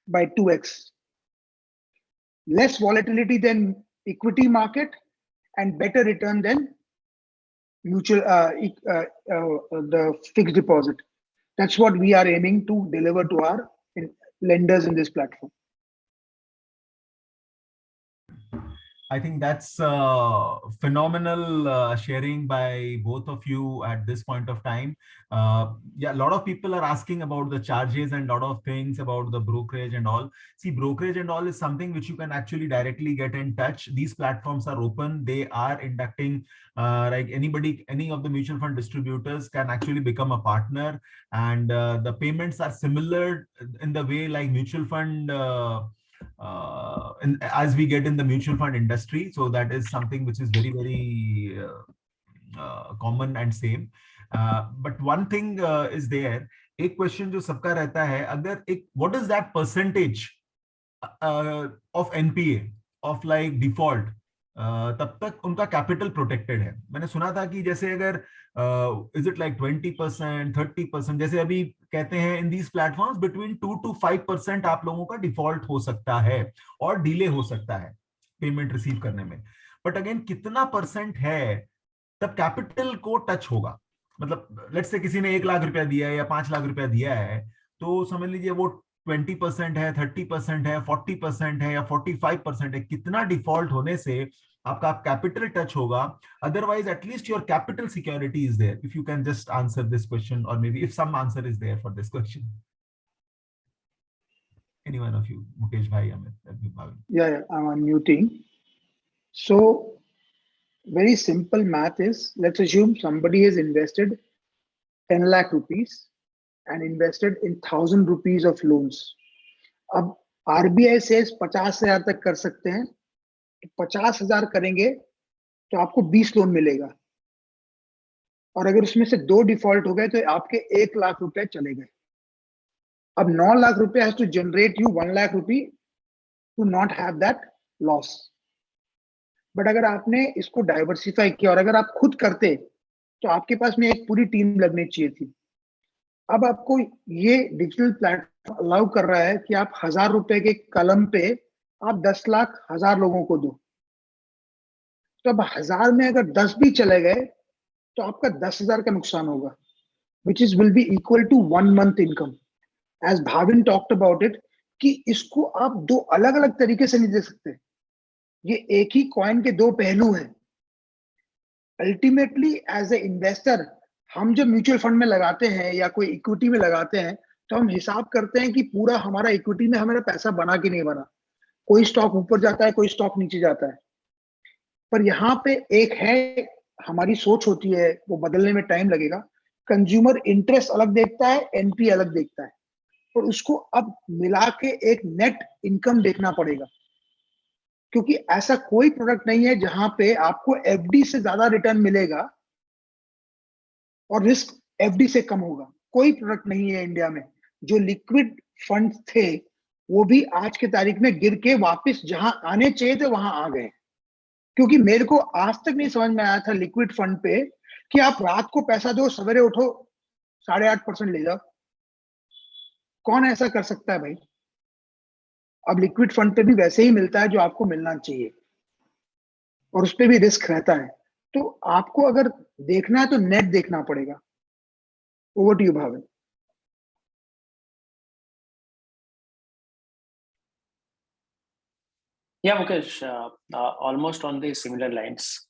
by 2x. Less volatility than equity market and better return than mutual the fixed deposit. That's what we are aiming to deliver to our lenders in this platform. I think that's phenomenal sharing by both of you at this point of time. Yeah, a lot of people are asking about the charges and a lot of things about the brokerage and all. See, brokerage and all is something which you can actually directly get in touch. These platforms are open. They are inducting, like anybody, any of the mutual fund distributors can actually become a partner. And the payments are similar in the way like mutual fund as we get in the mutual fund industry. So that is something which is very, very common and same. But one thing is there. एक question जो सबका रहता है, अगर एक what is that percentage of NPA of like default, तब तक उनका कैपिटल प्रोटेक्टेड है. मैंने सुना था कि जैसे अगर इज इट लाइक 20%, 30%, जैसे अभी कहते हैं in these platforms between 2 to 5% आप लोगों का डिफॉल्ट हो सकता है और डिले हो सकता है पेमेंट रिसीव करने में. बट अगेन कितना परसेंट है तब कैपिटल को टच होगा. मतलब लेट्स से किसी ने 1 लाख रुपया दिया है या 5 लाख रुपया दिया है, तो समझ लीजिए वो 20% है, 30% है, 40% है या 45% है, कितना डिफॉल्ट होने से आपका कैपिटल टच होगा. Otherwise at least your capital security is there. If you can just answer this question और maybe if some answer is there for this question. Any one of you, Mukesh bhai, Amit, Yeah, I'm unmuting. So very simple math is, let's assume somebody has invested 10 lakh rupees and invested in 1,000 rupees of loans. अब RBI says 50,000 तक कर सकते हैं. 50,000 करेंगे तो आपको 20 loan मिलेगा, और अगर उसमें से 2 डिफॉल्ट हो गए तो आपके 1 लाख रुपए चले गए. अब 9 लाख रुपए has to generate you 1 lakh rupee to not have that loss. But अगर आपने इसको डाइवर्सिफाई किया और अगर आप खुद करते तो आपके पास में एक पूरी टीम लगनी चाहिए थी. अब आपको ये डिजिटल प्लेटफॉर्म अलाउ कर रहा है कि आप 1,000 रुपए के कलम पे आप 10 लाख 1,000 लोगों को दो. तो अब 1,000 में अगर 10 भी चले गए तो आपका 10,000 का नुकसान होगा, which is will be equal to 1 month income. As Bhavin talked about it कि इसको आप 2 अलग अलग तरीके से नहीं दे सकते. ये एक ही कॉइन के 2 पहलू हैं. अल्टीमेटली एज ए इन्वेस्टर हम जब म्यूचुअल फंड में लगाते हैं या कोई इक्विटी में लगाते हैं तो हम हिसाब करते हैं कि पूरा हमारा इक्विटी में हमारा पैसा बना कि नहीं बना. कोई स्टॉक ऊपर जाता है, कोई स्टॉक नीचे जाता है. पर यहाँ पे एक है, हमारी सोच होती है, वो बदलने में टाइम लगेगा. कंज्यूमर इंटरेस्ट अलग देखता है, एनपी अलग देखता है, और उसको अब मिला के एक नेट इनकम देखना पड़ेगा. क्योंकि ऐसा कोई प्रोडक्ट नहीं है जहां पे आपको एफडी से ज्यादा रिटर्न मिलेगा और रिस्क एफडी से कम होगा. कोई प्रोडक्ट नहीं है इंडिया में. जो लिक्विड फंड थे वो भी आज के तारीख में गिर के वापस जहां आने चाहिए थे वहां आ गए. क्योंकि मेरे को आज तक नहीं समझ में आया था लिक्विड फंड पे कि आप रात को पैसा दो, सवेरे उठो 8.5% ले जाओ. कौन ऐसा कर सकता है भाई? अब लिक्विड फंड पे भी वैसे ही मिलता है जो आपको मिलना चाहिए, और उस पे भी रिस्क रहता है. तो आपको अगर देखना है तो नेट देखना पड़ेगा. Over to you Bhavin. Yeah, Mukesh, almost on the similar lines.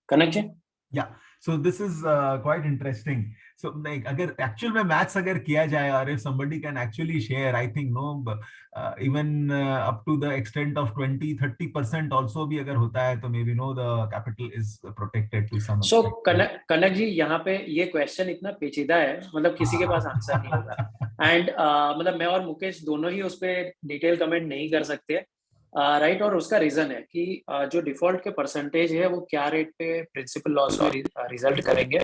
Connection? Yeah. So this is quite interesting. So like अगर actual में maths अगर किया जाए और if somebody can actually share, I think even up to the extent of 20-30% also भी अगर होता है तो maybe the capital is protected to some So extent. कनक जी, यहाँ पे ये क्वेश्चन इतना पेचीदा है, मतलब किसी के पास आंसर नहीं होगा. एंड मतलब मैं और मुकेश दोनों ही उस पर डिटेल कमेंट नहीं कर सकते, राइट. और उसका रीजन है कि जो डिफॉल्ट के परसेंटेज है वो क्या रेट पे प्रिंसिपल लॉस में रिजल्ट करेंगे,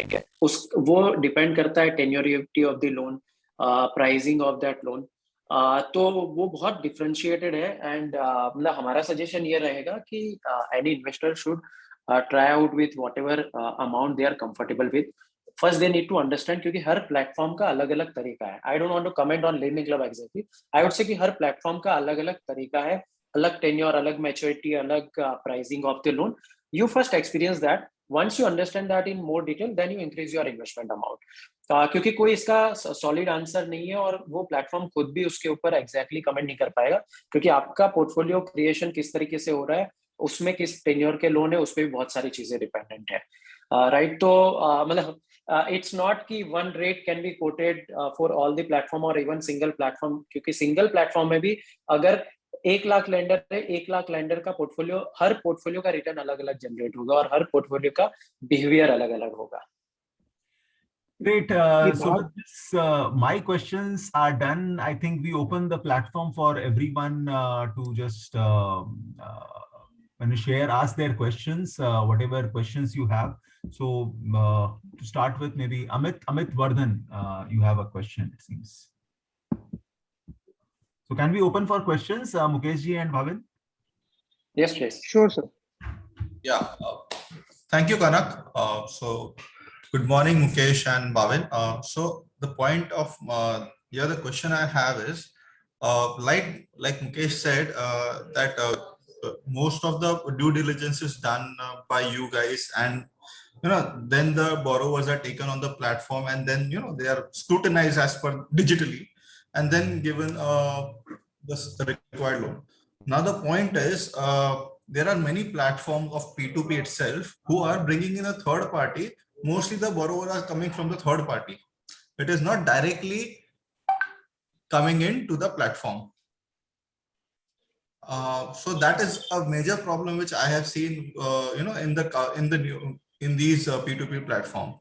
वो डिपेंड करता है tenurity of the loan, pricing of that loan. तो वो बहुत डिफरेंशिएटेड है. एंड मतलब हमारा सजेशन ये रहेगा कि any investor should try out with whatever amount they are comfortable with. First they need to understand, क्योंकि हर प्लेटफॉर्म का अलग अलग तरीका है. I don't want to comment on Lending Club exactly. I would say कि हर प्लेटफॉर्म का अलग अलग तरीका है, अलग टेन्योर, अलग मैच्योरिटी, अलग pricing of the loan. You first experience that, Once you understand that in more detail, then you increase your investment amount. क्योंकि कोई इसका सॉलिड आंसर नहीं है और वो प्लेटफॉर्म खुद भी उसके ऊपर एग्जैक्टली कमेंट नहीं कर पाएगा, क्योंकि आपका पोर्टफोलियो क्रिएशन किस तरीके से हो रहा है, उसमें किस टेन्योर के लोन है, उस पर भी बहुत सारी चीजें डिपेंडेंट है, राइट। तो मतलब it's not कि one rate can be quoted for all the platform or even single platform, क्योंकि single platform में भी अगर 1 लाख लेंडर है, 1 लाख लेंडर का पोर्टफोलियो, हर पोर्टफोलियो का रिटर्न अलग अलग जनरेट होगा और हर पोर्टफोलियो का बिहेवियर अलग अलग होगा. Great. So with this, my questions are done. I think we open the platform for everyone to just share, ask their questions, whatever questions you have. So to start with, maybe Amit Vardhan, you have a question, it seems. So can we open for questions, Mukesh ji and Bhavin? Yes, please. Sure, sir. Yeah. Thank you, Kanak. So good morning, Mukesh and Bhavin. So the point of the other question I have is, like Mukesh said, that most of the due diligence is done by you guys, and then the borrowers are taken on the platform, and then they are scrutinized as per digitally, and then given the required loan. Now the point is, there are many platforms of P2P itself who are bringing in a third party. Mostly the borrowers are coming from the third party. It is not directly coming into the platform. So that is a major problem which I have seen, in these P2P platform.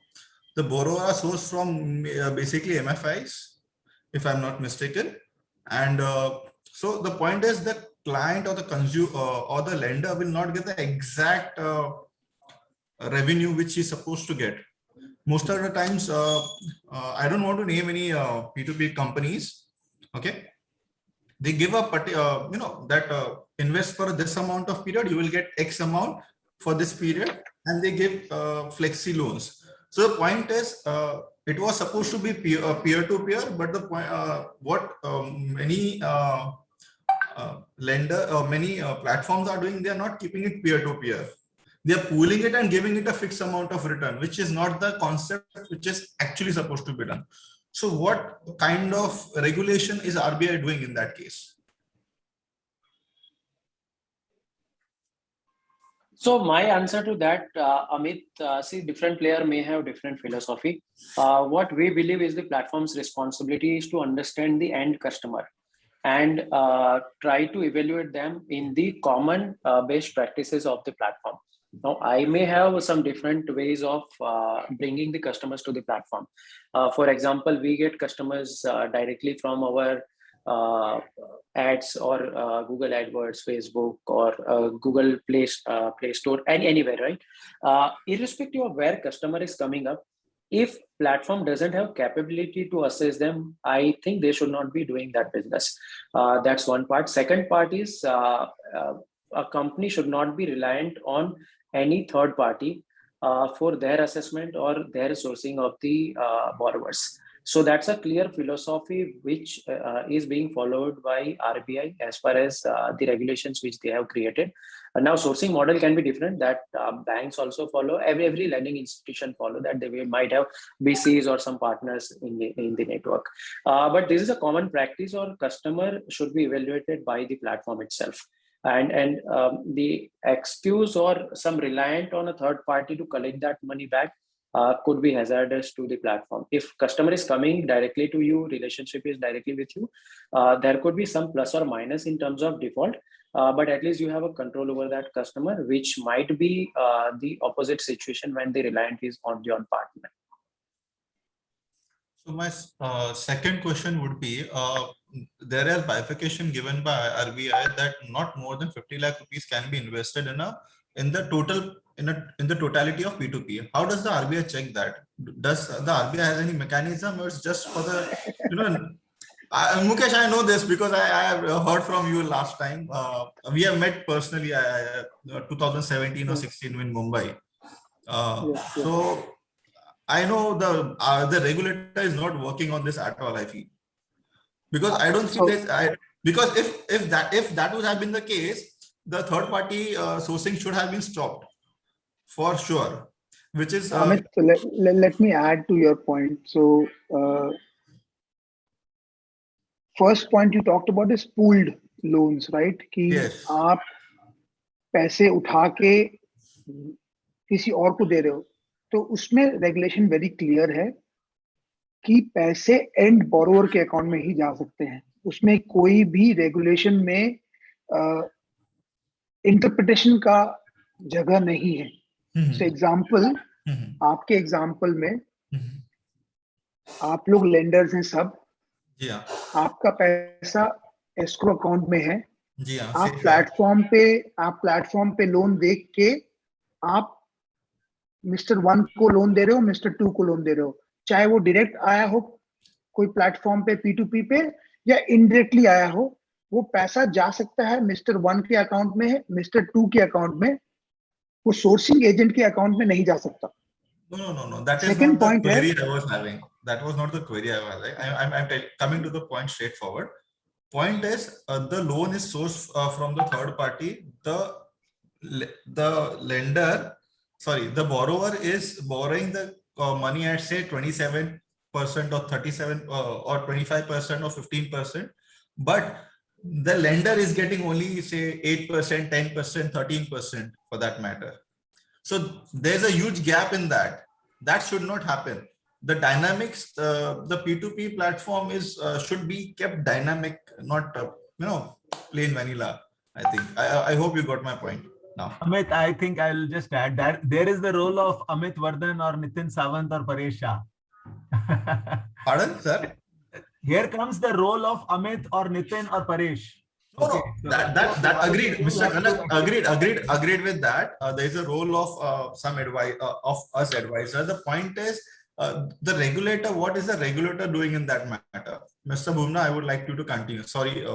The borrower are sourced from basically MFIs, if I'm not mistaken, and so the point is the client or the consumer or the lender will not get the exact revenue which he's supposed to get. Most of the times, I don't want to name any P2P companies. Okay, they give a that invest for this amount of period, you will get X amount for this period, and they give flexi loans. So the point is, it was supposed to be peer-to-peer, but the point many lender or many platforms are doing, they are not keeping it peer-to-peer. They are pooling it and giving it a fixed amount of return, which is not the concept which is actually supposed to be done. So what kind of regulation is RBI doing in that case? So my answer to that, Amit, see, different player may have different philosophy. What we believe is the platform's responsibility is to understand the end customer and try to evaluate them in the common best practices of the platform. Now, I may have some different ways of bringing the customers to the platform. For example, we get customers directly from our ads or Google AdWords, Facebook, or Google Play Store, and anywhere, right? Irrespective of where customer is coming up, if platform doesn't have capability to assess them, I think they should not be doing that business. That's one part. Second part is a company should not be reliant on any third party for their assessment or their sourcing of the borrowers. So that's a clear philosophy which is being followed by RBI as far as the regulations which they have created. Now, sourcing model can be different, that banks also follow. Every lending institution follow that. They might have BCs or some partners in the network. But this is a common practice, or customer should be evaluated by the platform itself. And the excuse or some reliant on a third party to collect that money back could be hazardous to the platform. If customer is coming directly to you, relationship is directly with you, there could be some plus or minus in terms of default, but at least you have a control over that customer, which might be the opposite situation when the reliant is on your partner. So my second question would be, there is bifurcation given by RBI that not more than 50 lakh rupees can be invested in the totality of P2P. How does the RBI check that? Does the RBI has any mechanism, or it's just for the Mukesh, I know this because I have heard from you last time. We have met personally 2017 or 16 in Mumbai. So I know the regulator is not working on this at all, I feel. Because I don't see this. Because if that would have been the case, the third party sourcing should have been stopped for sure. which is Amit, so let me add to your point. So, first point you talked about is pooled loans, right? कि yes. आप पैसे उठा के किसी और को दे रहे हो, तो उसमें रेगुलेशन वेरी क्लियर है कि पैसे एंड बोरोवर के अकाउंट में ही जा सकते हैं. उसमें कोई भी रेगुलेशन में इंटरप्रिटेशन का जगह नहीं है. सो एग्जांपल, आपके एग्जांपल में आप लोग लेंडर्स हैं सब, जी हाँ, आपका पैसा एस्क्रो अकाउंट में है, जी हाँ, आप safe प्लेटफॉर्म पे लोन देख के आप मिस्टर 1 को लोन दे रहे हो, मिस्टर 2 को लोन दे रहे हो, चाहे वो डायरेक्ट आया हो कोई प्लेटफॉर्म पे P2P पे या इनडायरेक्टली आया हो, वो पैसा जा सकता है मिस्टर 1 के अकाउंट में, मिस्टर 2 के अकाउंट में, वो सोर्सिंग एजेंट के अकाउंट में नहीं जा सकता. No. That is Second not the point है, query I was having. That was not the query I was having. I'm coming to the point straightforward. Point is, the loan is sourced from the third party. The lender, sorry, the borrower is borrowing the money at say 27% or 37 or 25% or 15%, but the lender is getting only say 8%, 10%, 13% for that matter. So there's a huge gap in that. That should not happen. The dynamics, the P2P platform is should be kept dynamic, not plain vanilla. I think. I hope you got my point now. Amit, I think I'll just add that there is the role of Amit Vardhan or Nitin Sawant or Paresh Shah. Pardon, sir? Here comes the role of Amit or Nitin or Paresh. Okay. No, that agreed, Mr. Kanak, agreed with that. There is a role of some advice of us advisor. The point is, the regulator. What is the regulator doing in that matter, Mr. Bhumna? I would like you to continue. Sorry,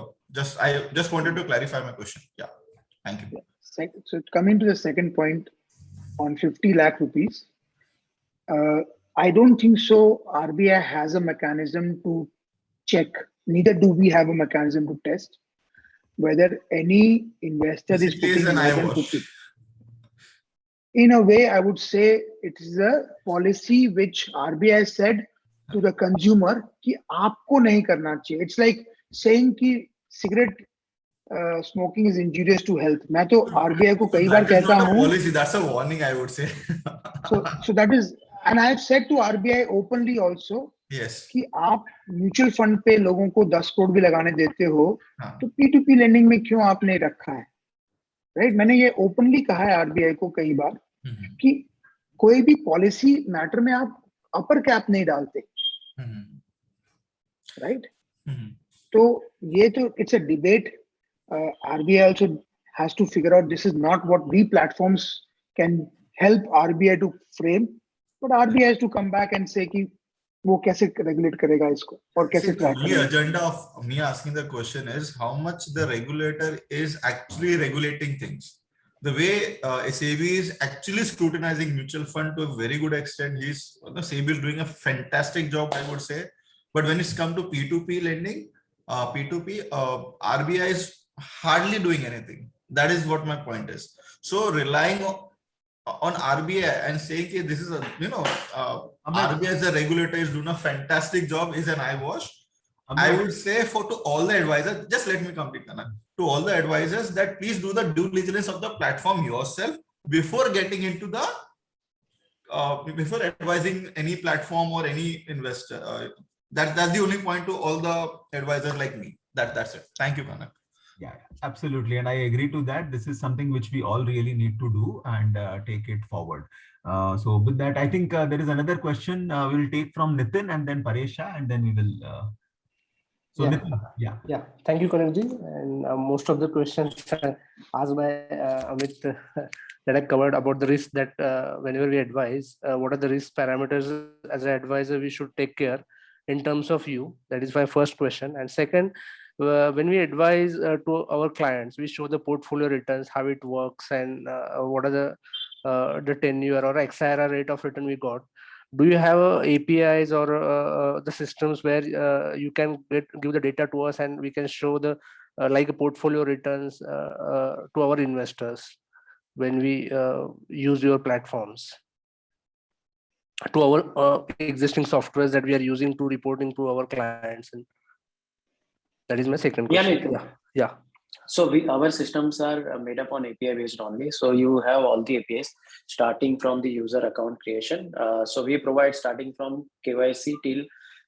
I just wanted to clarify my question. Yeah, thank you. So coming to the second point on 50 lakh rupees, I don't think so. RBI has a mechanism to check. Neither do we have a mechanism to test whether any investor is putting more than 50. In a way, I would say it is a policy which RBI said to the consumer कि आपको नहीं करना चाहिए. It's like saying कि cigarette smoking is injurious to health. मैं तो RBI को कई बार कहता हूँ. Policy, that's a warning, I would say. so that is, and I have said to RBI openly also. Yes. कि आप म्यूचुअल फंड पे लोगों को 10 करोड़ भी लगाने देते हो, तो P2P लेंडिंग में क्यों आपने रखा है, राइट? मैंने ये ओपनली कहा है आरबीआई को कई बार कि कोई भी पॉलिसी मैटर में आप अपर कैप नहीं डालते, राइट? तो ये तो it's a debate. RBI also has to figure out this is not what we platforms can help RBI to frame, but RBI has to come back and say कि वो कैसे regulate करेगा इसको और कैसे ट्रैक करेगा. The agenda of me asking the question is how much the regulator is actually regulating things. The way SEBI is actually scrutinizing mutual fund to a very good extent. SEBI is doing a fantastic job, I would say. But when it's come to P2P lending, RBI is hardly doing anything. That is what my point is. So relying on RBI and saying that this is a, RBI as a regulator is doing a fantastic job is an eyewash. I would say to all the advisors, just let me complete, to all the advisors, that please do the due diligence of the platform yourself before getting into the, before advising any platform or any investor. That's the only point to all the advisors like me. That's it. Thank you, Kanak. Yeah, absolutely. And I agree to that. This is something which we all really need to do and take it forward. So with that, I think there is another question we'll take from Nitin and then Paresha, and then we will. Nitin, yeah. Thank you, Kanakji. And most of the questions asked by Amit that I covered about the risk that whenever we advise, what are the risk parameters as an advisor we should take care in terms of you. That is my first question. And second, when we advise to our clients, we show the portfolio returns, how it works, and what are the tenure or XIRR rate of return we got. Do you have APIs or the systems where you can give the data to us and we can show the like a portfolio returns to our investors when we use your platforms? to our existing softwares that we are using to reporting to our clients? And that is my second Yeah, question. Nitin. Yeah. So our systems are made up on API based only. So you have all the APIs starting from the user account creation. So we provide starting from KYC till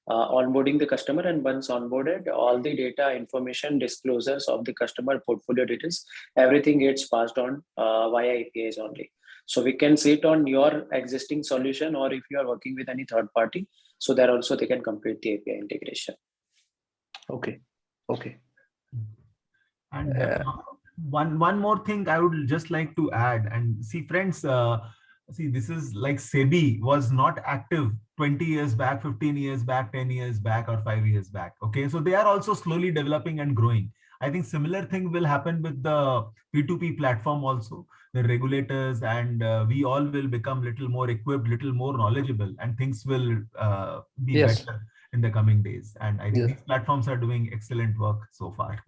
onboarding the customer, and once onboarded, all the data, information, disclosures of the customer portfolio details, everything gets passed on via APIs only. So we can sit on your existing solution, or if you are working with any third party, so there also they can complete the API integration. Okay. Okay. And one more thing I would just like to add, and see friends, see, this is like SEBI was not active 20 years back, 15 years back, 10 years back, or 5 years back. Okay, so they are also slowly developing and growing. I think similar thing will happen with the P2P platform also. The regulators and we all will become little more equipped, little more knowledgeable, and things will be Yes. better in the coming days. And I think Yes. these platforms are doing excellent work so far.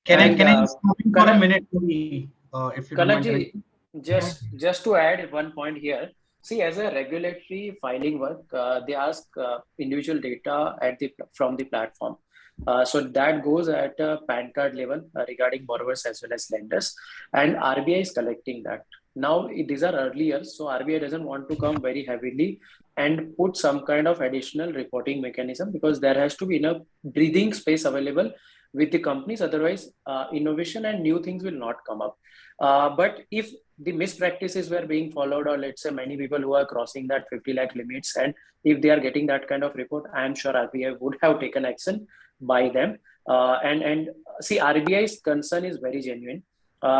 Can I And, stop you for a minute, if you don't mind? Kanakji, just to add one point here. See, as a regulatory filing work, they ask individual data from the platform. So that goes at a PAN card level regarding borrowers as well as lenders, and RBI is collecting that. Now these are early years, so RBI doesn't want to come very heavily and put some kind of additional reporting mechanism, because there has to be enough breathing space available with the companies. Otherwise, innovation and new things will not come up. But if the mispractices were being followed, or let's say many people who are crossing that 50 lakh limits, and if they are getting that kind of report, I am sure RBI would have taken action by them. And see, RBI's concern is very genuine.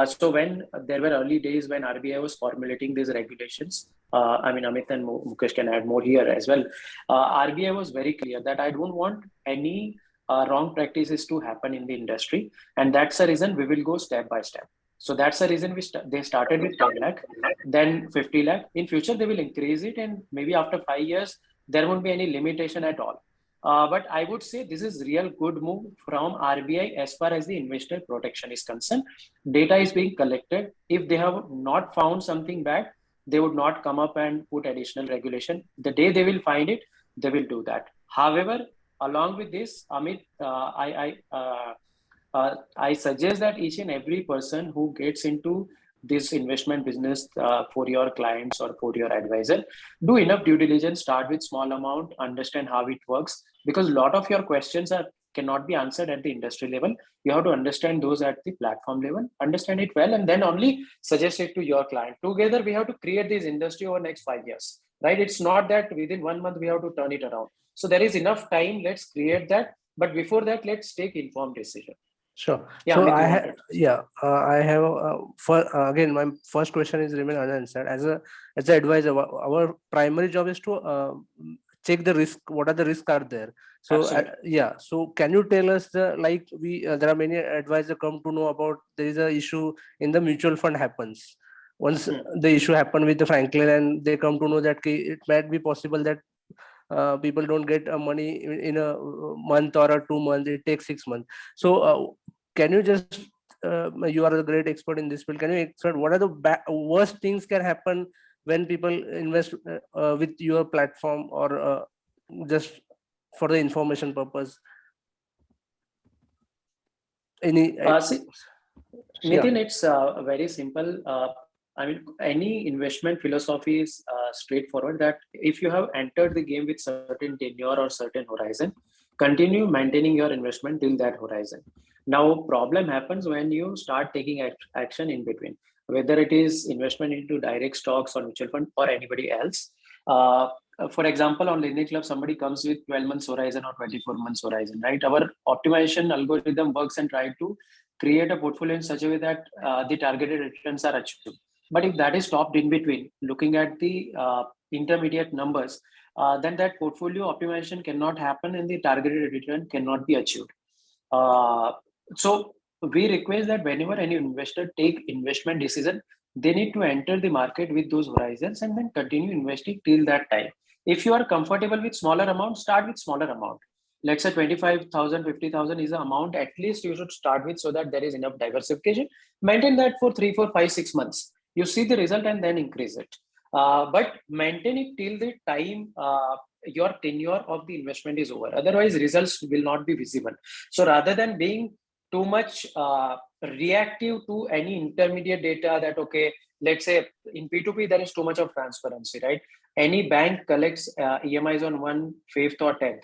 So when there were early days when RBI was formulating these regulations, I mean, Amit and Mukesh can add more here as well. RBI was very clear that I don't want any wrong practices to happen in the industry, and that's the reason we will go step by step. So that's the reason they started with 10 lakh, then 50 lakh. In future, they will increase it, and maybe after 5 years, there won't be any limitation at all. But I would say this is real good move from RBI as far as the investor protection is concerned. Data is being collected. If they have not found something bad, they would not come up and put additional regulation. The day they will find it, they will do that. However, along with this, Amit, I suggest that each and every person who gets into this investment business for your clients or for your advisor, do enough due diligence, start with small amount, understand how it works, because a lot of your questions cannot be answered at the industry level. You have to understand those at the platform level, understand it well, and then only suggest it to your client. Together, we have to create this industry over next 5 years, right? It's not that within 1 month we have to turn it around. So there is enough time. Let's create that. But before that, let's take informed decision. Sure. Yeah, so Amit, I have again, my first question is remain unanswered. As an advisor, our primary job is to check the risk. What are the risks are there? So so can you tell us there are many advisors come to know about there is a issue in the mutual fund happens. Once the issue happened with the Franklin, and they come to know that it might be possible that people don't get money in a month or a 2 months. It takes 6 months. So can you just you are a great expert in this field. Can you explain what are the worst things can happen when people invest with your platform, or just for the information purpose? Any? Nitin, it's very simple. I mean, any investment philosophy is straightforward, that if you have entered the game with certain tenure or certain horizon, continue maintaining your investment till that horizon. Now, problem happens when you start taking action in between, whether it is investment into direct stocks or mutual fund or anybody else. For example, on Lending Club, somebody comes with 12 months horizon or 24 months horizon, right? Our optimization algorithm works and try to create a portfolio in such a way that the targeted returns are achieved. But if that is stopped in between, looking at the intermediate numbers, then that portfolio optimization cannot happen and the targeted return cannot be achieved. So we request that whenever any investor take investment decision, they need to enter the market with those horizons and then continue investing till that time. If you are comfortable with smaller amount, start with smaller amount. Let's say 25,000, 50,000 is the amount at least you should start with, so that there is enough diversification. Maintain that for 3, 4, 5, 6 months. You see the result and then increase it. but maintain it till the time your tenure of the investment is over. Otherwise, results will not be visible. So rather than being too much reactive to any intermediate data that, okay, let's say in P2P, there is too much of transparency, right? Any bank collects EMIs on 1, 5th or 10th.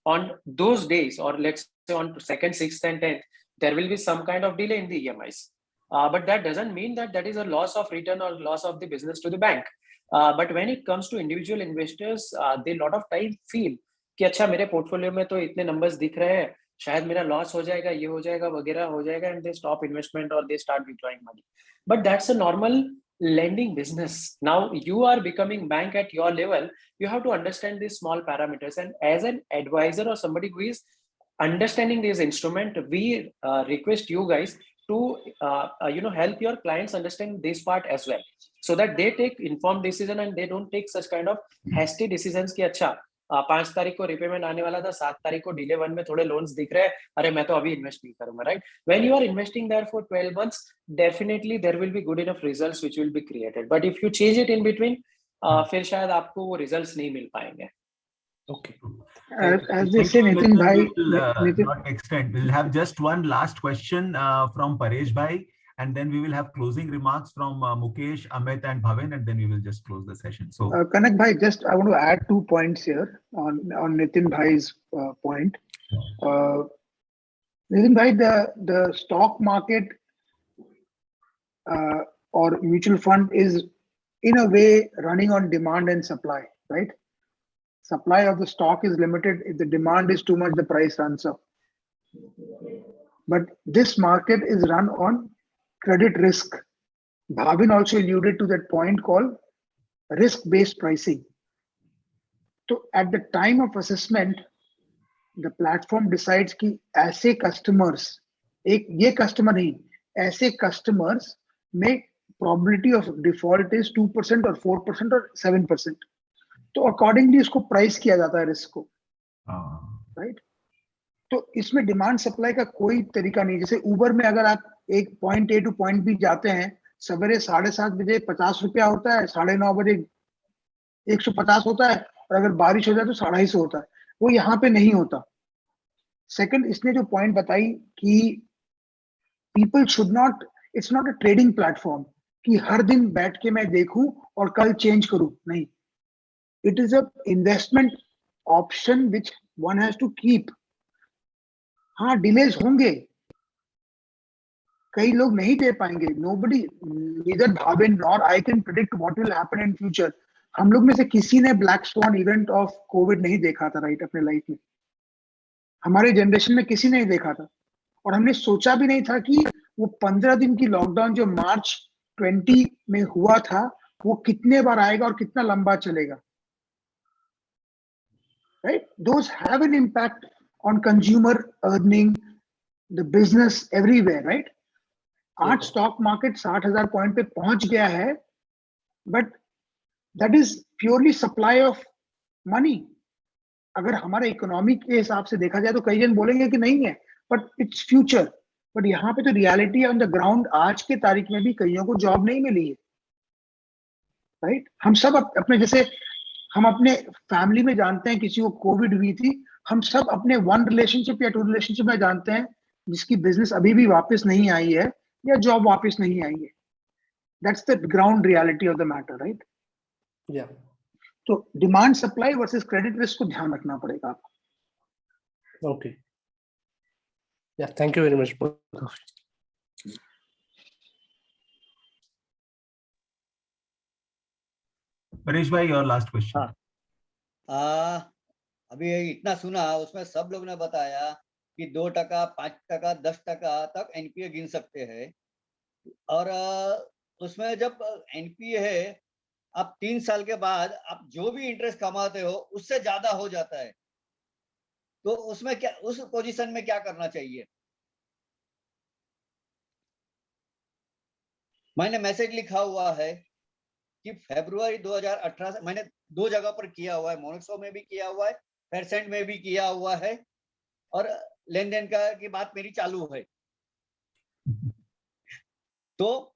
On those days, or let's say on 2nd, 6th and 10th, there will be some kind of delay in the EMIs. But that doesn't mean that that is a loss of return or loss of the business to the bank. But when it comes to individual investors, they lot of time feel कि अच्छा मेरे portfolio में तो इतने numbers दिख रहे हैं, शायद मेरा लॉस हो जाएगा, ये हो जाएगा, वगैरह हो जाएगा, and they stop investment or they start withdrawing money. But that's a normal lending business. Now you are becoming bank at your level, you have to understand these small parameters. And as an advisor or somebody who is understanding this instrument, we request you guys to help your clients understand this part as well, so that they take informed decision and they don't take such kind of hasty decisions कि अच्छा 5 तारीख को repayment आने वाला था, 7 तारीख को delay 1 में थोड़े लोन्स दिख रहे हैं, अरे मैं तो अभी इन्वेस्ट नहीं करूंगा, right? When you are investing there for 12 months, definitely there will be good enough results which will be created. But if you change it in between, फिर शायद आपको वो results नहीं मिल पाएंगे. Okay. As they say, Nitin bhai, Nitin, not extend. We'll have just one last question from Paresh bhai, and then we will have closing remarks from Mukesh, Amit, and Bhavin, and then we will just close the session. So, Kanak bhai, just I want to add 2 points here on Nitin bhai's point. Nitin bhai, the stock market or mutual fund is in a way running on demand and supply, right? Supply of the stock is limited. If the demand is too much, the price runs up. But this market is run on credit risk. Bhavin also alluded to that point called risk-based pricing. So at the time of assessment, the platform decides कि ऐसे customers, ये customer नहीं, ऐसे customers में probability of default is 2% or 4% or 7%. तो accordingly इसको price किया जाता है रिस्क को, राइट? तो इसमें डिमांड सप्लाई का कोई तरीका नहीं. जैसे उबर में अगर आप एक point A to point B जाते हैं, सवेरे 7:30 बजे 50 रुपया होता है, 9:30 बजे 150 होता है, और अगर बारिश हो जाए तो 250 होता है. वो यहाँ पे नहीं होता. सेकंड, इसने जो पॉइंट बताई कि people should not, it's not a trading platform कि हर दिन बैठ के मैं देखूं और कल चेंज करूं, नहीं. It is a investment option which one has to keep. हाँ, delays होंगे, कई लोग नहीं दे पाएंगे. Nobody, neither Bhavin nor I can predict what will happen in future. हम लोग में से किसी ने black swan event of COVID नहीं देखा था, राइट? अपने लाइफ में हमारे जनरेशन में किसी ने नहीं देखा था, और हमने सोचा भी नहीं था कि वो 15 दिन की लॉकडाउन जो मार्च 20 में हुआ था, वो कितने बार आएगा और कितना लंबा चलेगा. Right? Those have an impact on consumer earning, the business everywhere, right? आज stock market 60,000 पॉइंट पे पहुंच गया है, but that is purely supply of money. अगर हमारे इकोनॉमी के हिसाब से देखा जाए तो कई जन बोलेंगे कि नहीं है, but it's future. But यहाँ पे तो रियलिटी ऑन द ग्राउंड आज के तारीख में भी कईयों को जॉब नहीं मिली है, राइट? हम सब अपने, जैसे हम अपने फैमिली में जानते हैं किसी को कोविड हुई थी, हम सब अपने 1 रिलेशनशिप या 2 रिलेशनशिप में जानते हैं जिसकी बिजनेस अभी भी वापस नहीं आई है या जॉब वापस नहीं आई है. That's the ground reality of the matter, right? या तो demand supply versus credit risk को ध्यान रखना पड़ेगा आपको. ओके, या thank you very much. Paresh bhai, your last question. अभी इतना सुना, उसमें सब लोग ने बताया कि 2%, 5%, 10% तक एनपीए गिन सकते हैं, और उसमें जब एनपीए है, आप 3 साल के बाद आप जो भी इंटरेस्ट कमाते हो उससे ज्यादा हो जाता है, तो उसमें क्या, उस पोजीशन में क्या करना चाहिए? मैंने मैसेज लिखा हुआ है कि फरवरी 2018 से मैंने 2 जगह पर किया हुआ है, मोनेक्सो में भी किया हुआ है, परसेंट में भी किया हुआ है, और लेन देन का की बात मेरी चालू है. तो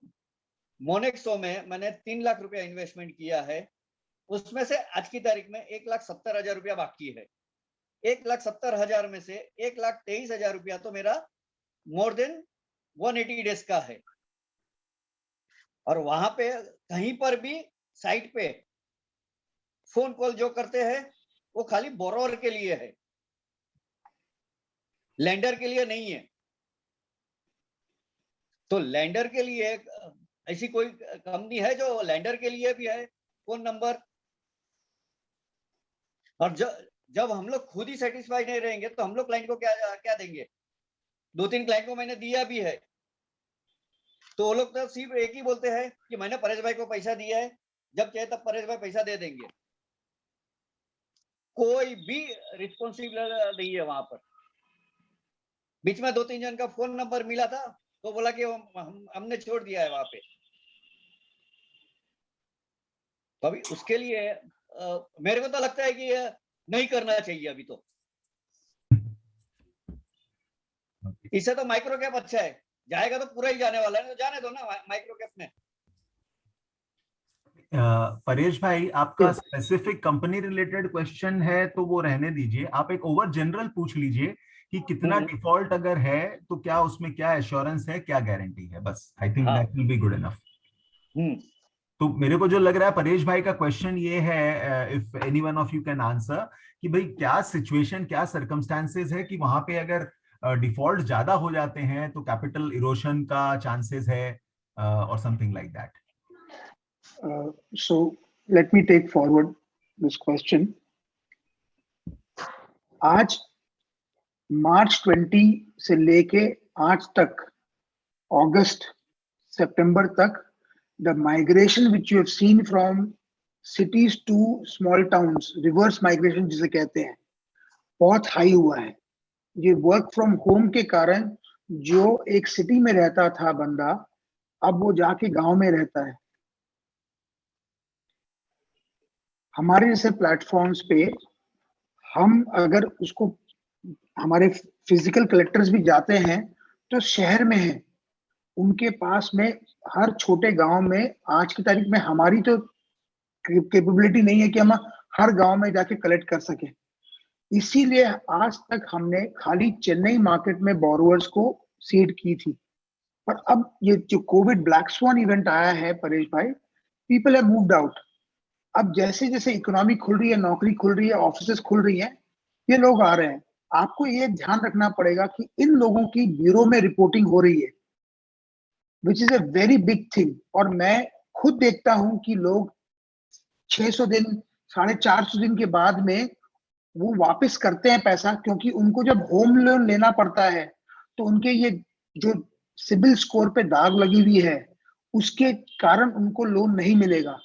मोनेक्सो में मैंने 3 लाख रुपया इन्वेस्टमेंट किया है, उसमें से आज की तारीख में 1,70,000 रुपया बाकी है। 1,70,000 में से 1,23,000 रुपया तो मेरा मोर देन 180 डेज का है। और वहां पे कहीं पर भी साइट पे फोन कॉल जो करते हैं वो खाली बोरोवर के लिए है, लैंडर के लिए नहीं है। तो लैंडर के लिए ऐसी कोई कंपनी है जो लैंडर के लिए भी है फोन नंबर? और जब हम लोग खुद ही सेटिस्फाई नहीं रहेंगे तो हम लोग क्लाइंट को क्या देंगे? 2-3 क्लाइंट को मैंने दिया भी है, तो वो लोग तो सिर्फ एक ही बोलते हैं कि मैंने परेश भाई को पैसा दिया है, जब चाहे तब परेश भाई पैसा दे देंगे। कोई भी रिस्पॉन्सिबल नहीं है वहां पर। बीच में 2-3 जन का फोन नंबर मिला था तो बोला कि हमने छोड़ दिया है वहां पे। तो अभी उसके लिए मेरे को तो लगता है कि नहीं करना चाहिए अभी तो। इससे तो माइक्रो कैप अच्छा है, जाएगा तो पूरा ही जाने वाला है, तो जाने दो ना माइक्रो कैप में। परेश भाई, आपका स्पेसिफिक कंपनी रिलेटेड क्वेश्चन है तो वो रहने दीजिए, आप एक ओवर जनरल पूछ लीजिए कि कितना डिफॉल्ट अगर है तो क्या उसमें क्या एश्योरेंस है, क्या गारंटी है, बस। I think that will be good enough. तो मेरे को जो लग रहा है परेश भाई का क्वेश्चन ये है, if any one of you can answer, कि भाई क्या सिचुएशन, क्या सर्कमस्टांसेस है कि वहां पे अगर डिफॉल्ट ज्यादा हो जाते हैं तो कैपिटल इरोशन का चांसेस है, और something like that. So let me take forward this question. आज मार्च 20 से लेके आज तक, अगस्त सितंबर तक, the migration which you have seen from cities to small towns, reverse migration जिसे कहते हैं, बहुत हाई हुआ है। ये वर्क फ्रॉम होम के कारण जो एक सिटी में रहता था बंदा, अब वो जाके गांव में रहता है। हमारे जैसे प्लेटफॉर्म्स पे हम अगर उसको, हमारे फिजिकल कलेक्टर्स भी जाते हैं तो शहर में हैं, उनके पास में हर छोटे गांव में आज की तारीख में हमारी तो कैपेबिलिटी नहीं है कि हम हर गांव में जाके कलेक्ट कर सके। इसीलिए आज तक हमने खाली चेन्नई मार्केट में बोरोवर्स को सीड की थी। पर अब ये जो कोविड ब्लैक स्वान इवेंट आया है परेश भाई, पीपल हैव मूव्ड आउट। अब जैसे जैसे इकोनॉमी खुल रही है, नौकरी खुल रही है, ऑफिसेस खुल रही हैं, ये लोग आ रहे हैं। आपको ये ध्यान रखना पड़ेगा कि इन लोगों की ब्यूरो में रिपोर्टिंग हो रही है, which is a very big thing. और मैं खुद देखता हूं कि लोग 600 दिन, 450 दिन के बाद में वो वापस करते हैं पैसा, क्योंकि उनको जब होम लोन लेना पड़ता है तो उनके ये जो सिबिल स्कोर पे दाग लगी हुई है, उसके कारण उनको लोन नहीं मिलेगा,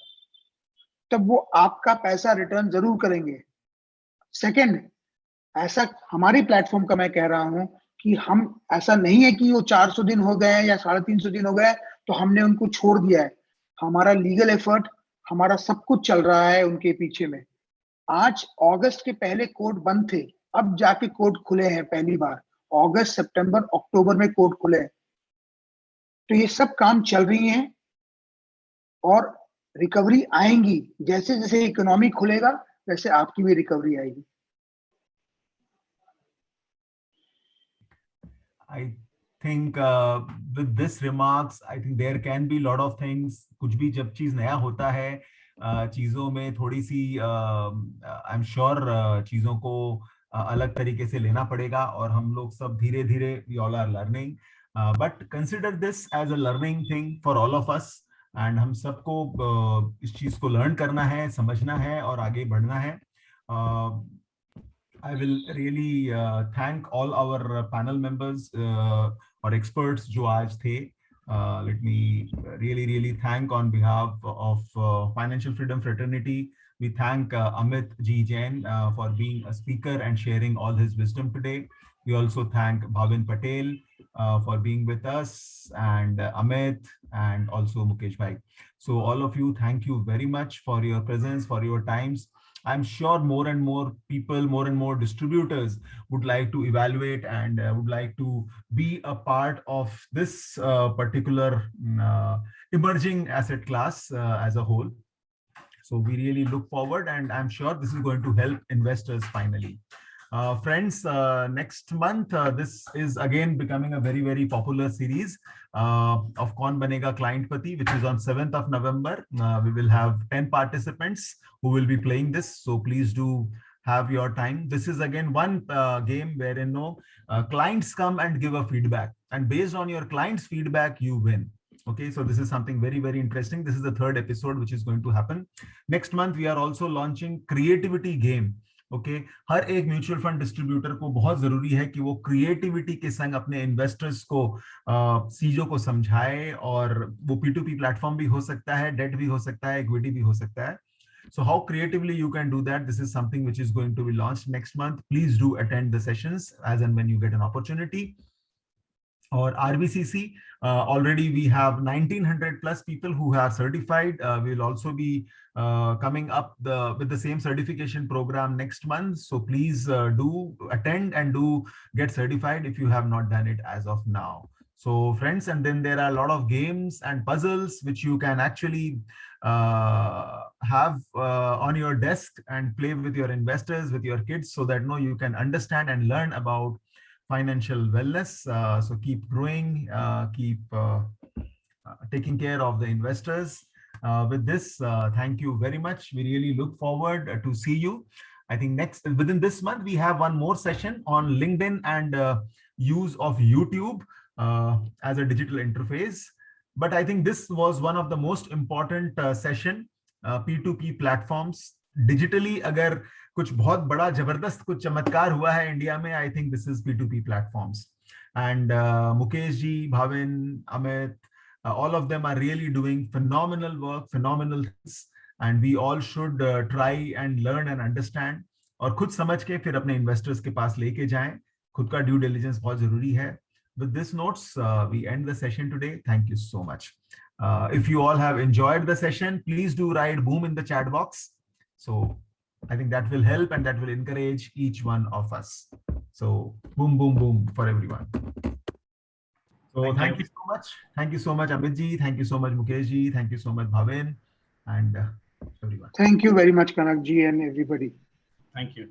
तब वो आपका पैसा रिटर्न जरूर करेंगे। सेकंड, ऐसा हमारी प्लेटफॉर्म का मैं कह रहा हूं कि हम, ऐसा नहीं है कि वो 400 दिन हो गए या 350 दिन हो गए तो हमने उनको छोड़ दिया है। हमारा लीगल एफर्ट, हमारा सब कुछ चल रहा है उनके पीछे में। आज अगस्त के पहले कोर्ट बंद थे, अब जाके कोर्ट खुले हैं पहली बार। अगस्त, सितंबर, अक्टूबर में कोर्ट खुले हैं। तो ये सब काम चल रही हैं और रिकवरी आएंगी। जैसे जैसे इकोनॉमी खुलेगा वैसे आपकी भी रिकवरी आएगी। I think with this remarks, I think there can be lot of things. कुछ भी जब चीज नया होता है, चीजों में थोड़ी सी I'm sure चीजों को अलग तरीके से लेना पड़ेगा, और हम लोग सब धीरे धीरे we all are learning, but consider this as a learning thing for all of us, and हम सबको इस चीज को लर्न करना है, समझना है और आगे बढ़ना है। I will really thank all our panel members or experts जो आज थे. Let me really thank on behalf of Financial Freedom Fraternity. We thank Amit G. Jain for being a speaker and sharing all his wisdom today. We also thank Bhavin Patel for being with us, and Amit, and also Mukesh Bhai. So all of you, thank you very much for your presence, for your times. I'm sure more and more people, more and more distributors would like to evaluate and would like to be a part of this particular emerging asset class as a whole. So we really look forward, and I'm sure this is going to help investors finally. Friends, next month, this is again becoming a very, very popular series of Kaun Banega Clientpati, which is on 7th of November. We will have 10 participants who will be playing this. So please do have your time. This is again one game wherein clients come and give a feedback. And based on your client's feedback, you win. Okay, so this is something very, very interesting. This is the 3rd episode which is going to happen. Next month, we are also launching creativity game. Okay हर एक mutual fund distributor को बहुत जरूरी है कि वो creativity के संग अपने इन्वेस्टर्स को सीजो को समझाए, और वो P2P प्लेटफॉर्म भी हो सकता है, डेट भी हो सकता है, इक्विटी भी हो सकता है. So how creatively you can do that, this is something which is going to be launched next month. Please do attend the sessions as and when you get an opportunity. Or RVCC, already we have 1900 plus people who are certified. We will also be coming up with the same certification program next month. So please do attend and do get certified if you have not done it as of now. So friends, and then there are a lot of games and puzzles which you can actually have on your desk and play with your investors, with your kids, so that you can understand and learn about financial wellness. So keep growing, keep taking care of the investors. With this, thank you very much. We really look forward to see you. I think within this month, we have one more session on LinkedIn and use of YouTube as a digital interface. But I think this was one of the most important session, P2P platforms. Digitally, अगर कुछ बहुत बड़ा जबरदस्त कुछ चमत्कार हुआ है India में, I think this is P2P platforms. And Mukesh ji, Bhavin, Amit, all of them are really doing phenomenal work, phenomenal things, and we all should try and learn and understand, और खुद समझ के फिर अपने investors के पास लेके जाएं. खुद का ड्यू डिलिजेंस बहुत जरूरी है. With this notes, we end the session today. Thank you so much. If you all have enjoyed the session, please do write boom in the chat box. So I think that will help and that will encourage each one of us. So boom, boom, boom for everyone. So thank you so much. Thank you so much, Amit ji. Thank you so much, Mukesh ji. Thank you so much, Bhavin, and everyone. Thank you very much, Kanak ji and everybody. Thank you.